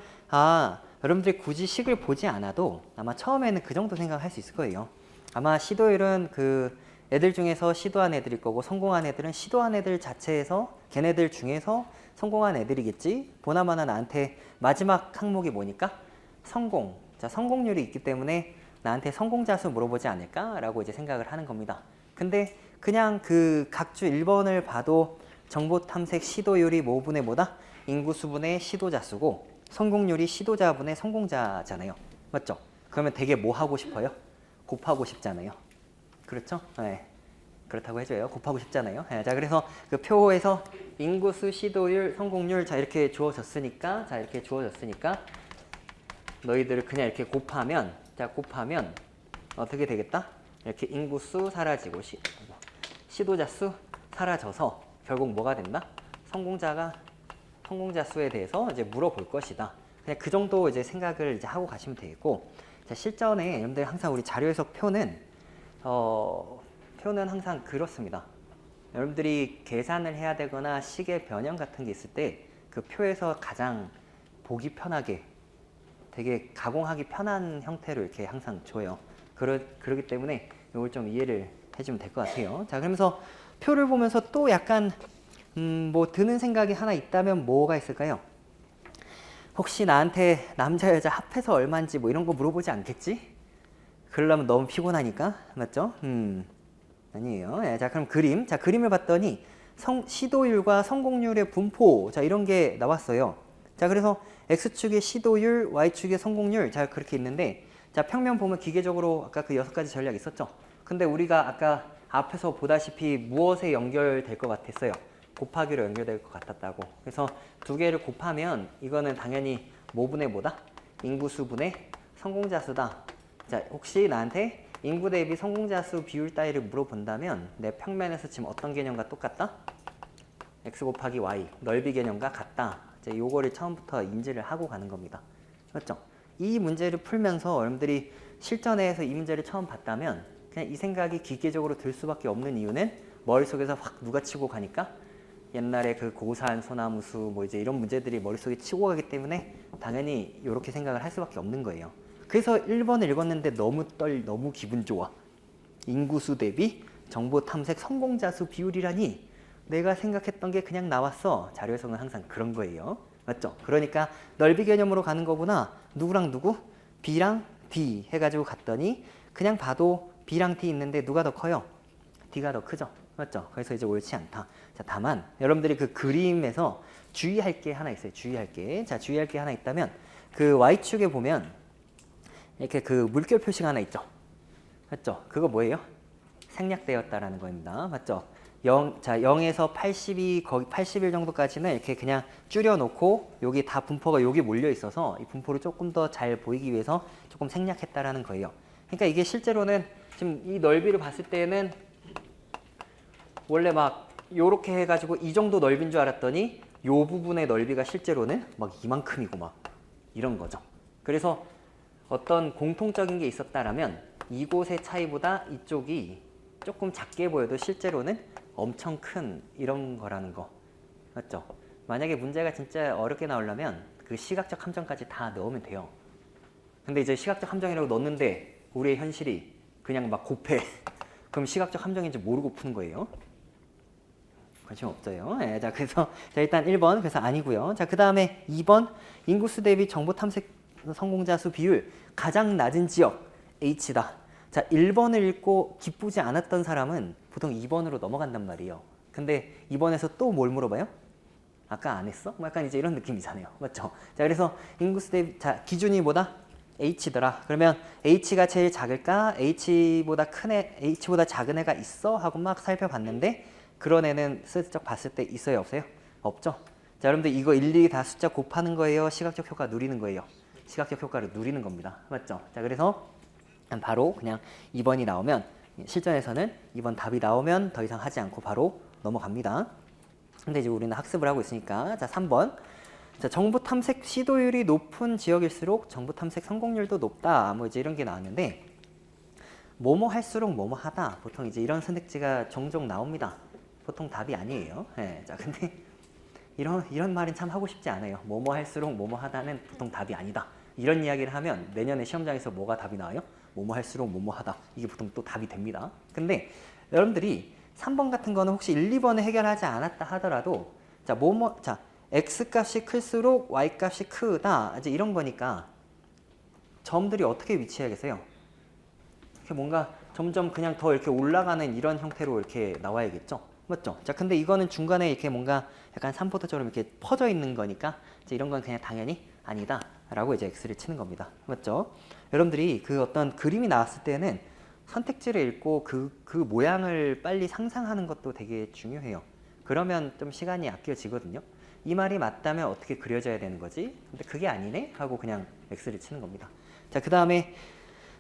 여러분들이 굳이 식을 보지 않아도 아마 처음에는 그 정도 생각할 수 있을 거예요. 아마 시도율은 그 애들 중에서 시도한 애들일 거고 성공한 애들은 시도한 애들 자체에서 걔네들 중에서 성공한 애들이겠지. 보나마나 나한테 마지막 항목이 뭐니까? 성공. 자, 성공률이 있기 때문에 나한테 성공자 수 물어보지 않을까라고 이제 생각을 하는 겁니다. 근데 그냥 그 각주 1번을 봐도 정보 탐색 시도율이 뭐분의 뭐다? 인구수분의 시도자 수고 성공률이 시도자분의 성공자잖아요. 맞죠? 그러면 되게 뭐 하고 싶어요? 곱하고 싶잖아요. 그렇죠? 네. 그렇다고 해줘요. 곱하고 싶잖아요. 네. 자, 그래서 그 표에서 인구수, 시도율, 성공률 이렇게 주어졌으니까 너희들을 그냥 이렇게 곱하면 어떻게 되겠다? 이렇게 인구수 사라지고 시도자 수 사라져서 결국 뭐가 된다? 성공자 수에 대해서 이제 물어볼 것이다. 그냥 그 정도 이제 생각을 이제 하고 가시면 되겠고, 자, 실전에 여러분들 항상 우리 자료 해석 표는 항상 그렇습니다. 여러분들이 계산을 해야 되거나 식의 변형 같은 게 있을 때 그 표에서 가장 보기 편하게 되게 가공하기 편한 형태로 이렇게 항상 줘요. 그러기 때문에 이걸 좀 이해를 해주면 될 것 같아요. 자, 그러면서 표를 보면서 또 약간 뭐 드는 생각이 하나 있다면 뭐가 있을까요? 혹시 나한테 남자 여자 합해서 얼마인지 뭐 이런 거 물어보지 않겠지? 그러려면 너무 피곤하니까. 맞죠? 아니에요. 네, 자, 그럼 그림. 자, 그림을 봤더니 시도율과 성공률의 분포. 자, 이런 게 나왔어요. 자, 그래서 X축의 시도율, Y축의 성공률. 자, 그렇게 있는데, 자, 평면 보면 기계적으로 아까 그 6가지 전략 있었죠? 근데 우리가 아까 앞에서 보다시피 무엇에 연결될 것 같았어요? 곱하기로 연결될 것 같았다고. 그래서 두 개를 곱하면 이거는 당연히 뭐분의 뭐다? 인구수분의 성공자 수다. 자, 혹시 나한테 인구 대비 성공자 수 비율 따위를 물어본다면 내 평면에서 지금 어떤 개념과 똑같다? x 곱하기 y, 넓이 개념과 같다. 이제 요거를 처음부터 인지를 하고 가는 겁니다. 맞죠? 이 문제를 풀면서 여러분들이 실전에서 이 문제를 처음 봤다면 그냥 이 생각이 기계적으로 들 수밖에 없는 이유는 머릿속에서 확 누가 치고 가니까 옛날에 그 고산, 소나무수 뭐 이제 이런 문제들이 머릿속에 치고 가기 때문에 당연히 이렇게 생각을 할 수밖에 없는 거예요. 그래서 1번을 읽었는데 너무 기분 좋아. 인구수 대비 정보 탐색 성공자 수 비율이라니 내가 생각했던 게 그냥 나왔어. 자료 해석은 항상 그런 거예요. 맞죠? 그러니까 넓이 개념으로 가는 거구나. 누구랑 누구? B랑 D 해가지고 갔더니 그냥 봐도 B랑 D 있는데 누가 더 커요? D가 더 크죠? 맞죠? 그래서 이제 옳지 않다. 자, 다만 여러분들이 그 그림에서 주의할 게 하나 있어요. 주의할 게 하나 있다면 그 Y축에 보면 이렇게 그 물결 표시가 하나 있죠. 맞죠? 그거 뭐예요? 생략되었다라는 겁니다. 맞죠? 0에서 80이 거기 81 정도까지는 이렇게 그냥 줄여놓고 여기 다 분포가 여기 몰려 있어서 이 분포를 조금 더 잘 보이기 위해서 조금 생략했다라는 거예요. 그러니까 이게 실제로는 지금 이 넓이를 봤을 때는 원래 막 요렇게 해가지고 이 정도 넓이인 줄 알았더니 요 부분의 넓이가 실제로는 막 이만큼이고 막 이런 거죠. 그래서 어떤 공통적인 게 있었다라면 이곳의 차이보다 이쪽이 조금 작게 보여도 실제로는 엄청 큰 이런 거라는 거. 맞죠? 만약에 문제가 진짜 어렵게 나오려면 그 시각적 함정까지 다 넣으면 돼요. 근데 이제 시각적 함정이라고 넣었는데 우리의 현실이 그냥 막 곱해. 그럼 시각적 함정인지 모르고 푸는 거예요. 관심 없어요. 네, 자, 그래서 자, 일단 1번 그래서 아니고요. 자, 그 다음에 2번 인구수 대비 정보 탐색 성공자 수 비율 가장 낮은 지역 H다. 자, 1번을 읽고 기쁘지 않았던 사람은 보통 2번으로 넘어간단 말이에요. 근데 2번에서 또 뭘 물어봐요? 아까 안 했어? 뭐 약간 이제 이런 느낌이잖아요. 맞죠? 자, 그래서 인구수 대비 자, 기준이 뭐다? H더라. 그러면 H가 제일 작을까? H보다 작은 애가 있어? 하고 막 살펴봤는데 그런 애는 슬쩍 봤을 때 있어요, 없어요? 없죠? 자, 자, 여러분들 이거 일일이 다 숫자 곱하는 거예요? 시각적 효과 누리는 거예요? 시각적 효과를 누리는 겁니다. 맞죠? 자, 그래서 바로 그냥 2번이 나오면 실전에서는 2번 답이 나오면 더 이상 하지 않고 바로 넘어갑니다. 근데 이제 우리는 학습을 하고 있으니까 자, 3번. 자, 정보 탐색 시도율이 높은 지역일수록 정보 탐색 성공률도 높다. 뭐 이제 이런 게 나왔는데 뭐뭐 할수록 뭐뭐 하다. 보통 이제 이런 선택지가 종종 나옵니다. 보통 답이 아니에요. 네, 자, 근데 이런 말은 참 하고 싶지 않아요. 뭐뭐 할수록 뭐뭐 하다는 보통 답이 아니다. 이런 이야기를 하면 내년에 시험장에서 뭐가 답이 나와요? 뭐뭐 할수록 뭐뭐 하다. 이게 보통 또 답이 됩니다. 근데 여러분들이 3번 같은 거는 혹시 1, 2번에 해결하지 않았다 하더라도 자, x 값이 클수록 y 값이 크다. 이제 이런 거니까 점들이 어떻게 위치해야겠어요? 이렇게 뭔가 점점 그냥 더 이렇게 올라가는 이런 형태로 이렇게 나와야겠죠? 맞죠? 자, 근데 이거는 중간에 이렇게 뭔가 약간 삼포터처럼 이렇게 퍼져 있는 거니까 이제 이런 건 그냥 당연히 아니다 라고 이제 X를 치는 겁니다. 맞죠? 여러분들이 그 어떤 그림이 나왔을 때는 선택지를 읽고 그 모양을 빨리 상상하는 것도 되게 중요해요. 그러면 좀 시간이 아껴지거든요. 이 말이 맞다면 어떻게 그려져야 되는 거지? 근데 그게 아니네? 하고 그냥 X를 치는 겁니다. 자, 그 다음에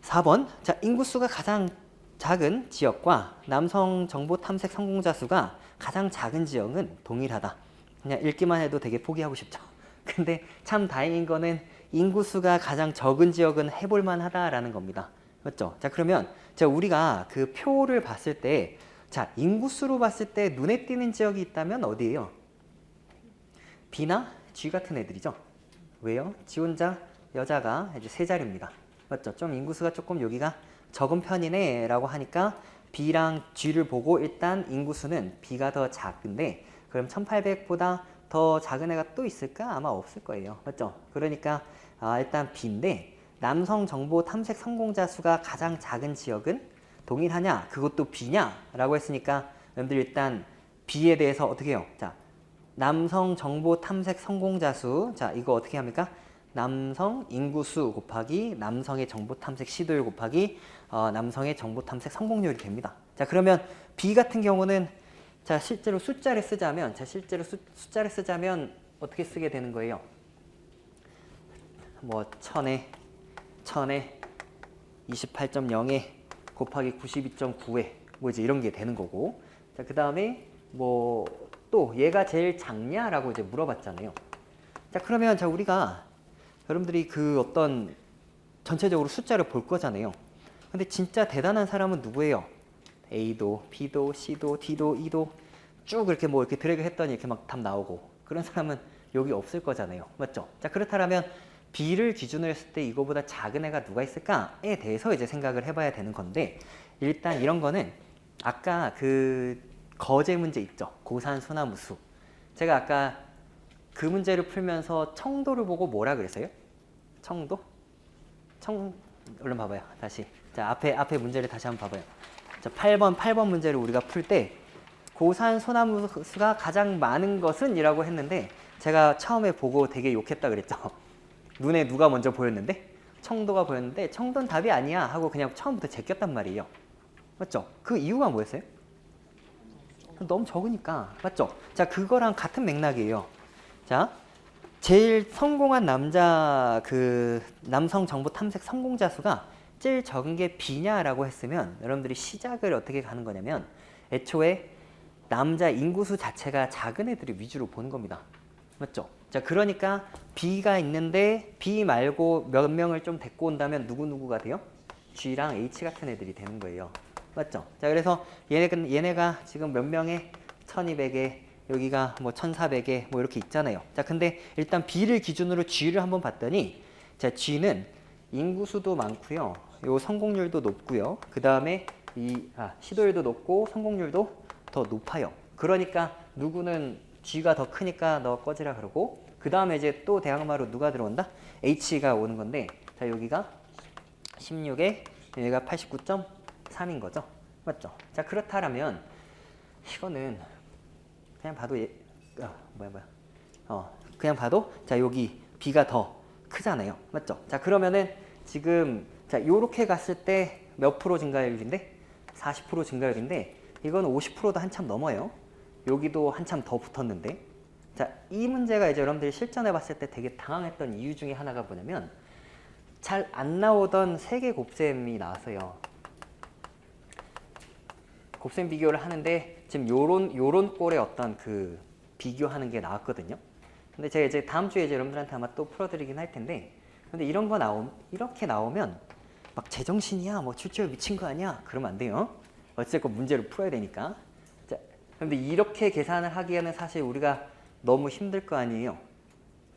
4번. 자, 인구수가 가장 작은 지역과 남성 정보 탐색 성공자 수가 가장 작은 지역은 동일하다. 그냥 읽기만 해도 되게 포기하고 싶죠. 근데 참 다행인 거는 인구수가 가장 적은 지역은 해볼만 하다라는 겁니다. 맞죠? 자, 그러면 자, 우리가 그 표를 봤을 때 자, 인구수로 봤을 때 눈에 띄는 지역이 있다면 어디예요? B나 G 같은 애들이죠. 왜요? G 혼자 여자가 이제 세 자리입니다. 맞죠? 좀 인구수가 조금 여기가 적은 편이네 라고 하니까 B랑 G를 보고 일단 인구수는 B가 더 작은데 그럼 1800보다 더 작은 애가 또 있을까? 아마 없을 거예요. 맞죠? 그러니까 일단 B인데 남성 정보 탐색 성공자 수가 가장 작은 지역은 동일하냐? 그것도 B냐? 라고 했으니까 여러분들 일단 B에 대해서 어떻게 해요? 자, 남성 정보 탐색 성공자 수. 자, 이거 어떻게 합니까? 남성 인구수 곱하기 남성의 정보 탐색 시도율 곱하기 남성의 정보 탐색 성공률이 됩니다. 자, 그러면 B 같은 경우는 자, 실제로 숫자를 쓰자면 숫자를 쓰자면 어떻게 쓰게 되는 거예요? 뭐 1000에 28.0에 곱하기 92.9에 뭐 이제 이런 게 되는 거고. 자, 그다음에 뭐 또 얘가 제일 작냐라고 이제 물어봤잖아요. 자, 그러면 자, 우리가 여러분들이 그 어떤 전체적으로 숫자를 볼 거잖아요. 근데 진짜 대단한 사람은 누구예요? A도, B도, C도, D도, E도 쭉 이렇게 뭐 이렇게 드래그 했더니 이렇게 막 답 나오고 그런 사람은 여기 없을 거잖아요. 맞죠? 자, 그렇다면 B를 기준으로 했을 때 이거보다 작은 애가 누가 있을까에 대해서 이제 생각을 해봐야 되는 건데 일단 이런 거는 아까 그 거제 문제 있죠? 고산 소나무수. 제가 아까 그 문제를 풀면서 청도를 보고 뭐라 그랬어요? 청도? 얼른 봐봐요. 다시. 자, 앞에 문제를 다시 한번 봐봐요. 자, 8번 문제를 우리가 풀 때 고산 소나무수가 가장 많은 것은 이라고 했는데 제가 처음에 보고 되게 욕했다 그랬죠. 눈에 누가 먼저 보였는데? 청도가 보였는데 청도는 답이 아니야 하고 그냥 처음부터 제꼈단 말이에요. 맞죠? 그 이유가 뭐였어요? 너무 적으니까. 맞죠? 자, 그거랑 같은 맥락이에요. 자, 제일 성공한 남성 정보 탐색 성공자 수가 제일 적은 게 B냐라고 했으면 여러분들이 시작을 어떻게 가는 거냐면 애초에 남자 인구수 자체가 작은 애들을 위주로 보는 겁니다. 맞죠? 자, 그러니까 B가 있는데 B 말고 몇 명을 좀 데리고 온다면 누구누구가 돼요? G랑 H 같은 애들이 되는 거예요. 맞죠? 자, 그래서 얘네가 지금 몇 명에 1200에 여기가 뭐 1400에 뭐 이렇게 있잖아요. 자, 근데 일단 B를 기준으로 G를 한번 봤더니 자, G는 인구수도 많고요. 요 성공률도 높고요. 그 다음에 시도율도 높고 성공률도 더 높아요. 그러니까 누구는 G가 더 크니까 너 꺼지라 그러고 그 다음에 이제 또 대항마로 누가 들어온다? H가 오는 건데 자, 여기가 16에 얘가 89.3인 거죠. 맞죠? 자, 그렇다면 이거는 그냥 봐도 그냥 봐도 자, 여기 B가 더 크잖아요. 맞죠? 자, 그러면은 지금 자, 요렇게 갔을 때 몇 프로 증가율인데? 40% 증가율인데 이건 50%도 한참 넘어요. 여기도 한참 더 붙었는데 자, 이 문제가 이제 여러분들이 실전해 봤을 때 되게 당황했던 이유 중에 하나가 뭐냐면 잘 안 나오던 세개 곱셈이 나왔어요. 곱셈 비교를 하는데 지금 요런 꼴의 어떤 그 비교하는 게 나왔거든요. 근데 제가 이제 다음 주에 이제 여러분들한테 아마 또 풀어드리긴 할 텐데, 근데 이런 거 이렇게 나오면 막 제정신이야, 뭐 출제율 미친 거 아니야? 그러면 안 돼요. 어쨌건 문제를 풀어야 되니까. 자, 근데 이렇게 계산을 하기에는 사실 우리가 너무 힘들 거 아니에요.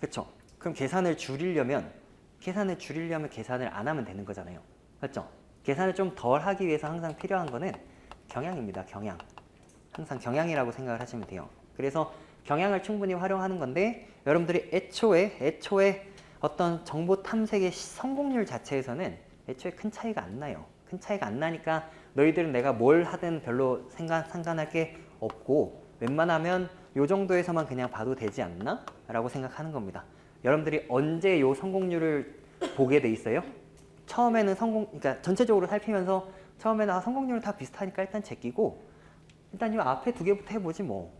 그렇죠? 그럼 계산을 줄이려면 계산을 안 하면 되는 거잖아요. 맞죠? 계산을 좀 덜 하기 위해서 항상 필요한 거는 경향입니다. 경향. 항상 경향이라고 생각을 하시면 돼요. 그래서 경향을 충분히 활용하는 건데 여러분들이 애초에 어떤 정보 탐색의 성공률 자체에서는 애초에 큰 차이가 안 나요. 큰 차이가 안 나니까 너희들은 내가 뭘 하든 별로 상관할 게 없고 웬만하면 요 정도에서만 그냥 봐도 되지 않나? 라고 생각하는 겁니다. 여러분들이 언제 요 성공률을 보게 돼 있어요? 처음에는 그러니까 전체적으로 살피면서 처음에는 성공률은 다 비슷하니까 일단 제끼고 일단 이 앞에 두 개부터 해보지 뭐.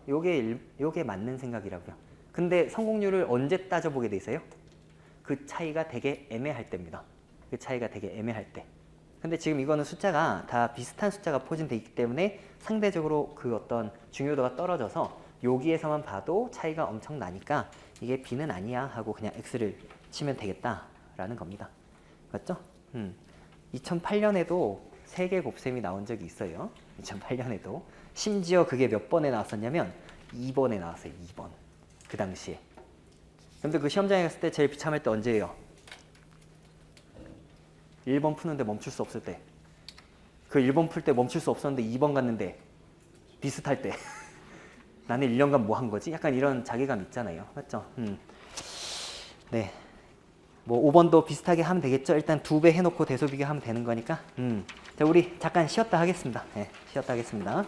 요게 맞는 생각이라고요. 근데 성공률을 언제 따져보게 돼 있어요? 그 차이가 되게 애매할 때입니다. 그 차이가 되게 애매할 때. 근데 지금 이거는 숫자가 다 비슷한 숫자가 포진되어 있기 때문에 상대적으로 그 어떤 중요도가 떨어져서 여기에서만 봐도 차이가 엄청 나니까 이게 B는 아니야 하고 그냥 X를 치면 되겠다라는 겁니다. 맞죠? 2008년에도 3개 곱셈이 나온 적이 있어요. 2008년에도. 심지어 그게 몇 번에 나왔었냐면 2번에 나왔어요. 2번. 그 당시에. 근데 그 시험장에 갔을 때 제일 비참할 때 언제예요? 1번 푸는데 멈출 수 없을 때. 그 1번 풀 때 멈출 수 없었는데 2번 갔는데 비슷할 때. 나는 1년간 뭐 한 거지? 약간 이런 자괴감 있잖아요. 맞죠? 네. 뭐 5번도 비슷하게 하면 되겠죠? 일단 2배 해놓고 대소비교 하면 되는 거니까. 자, 우리 잠깐 쉬었다 하겠습니다. 네, 쉬었다 하겠습니다.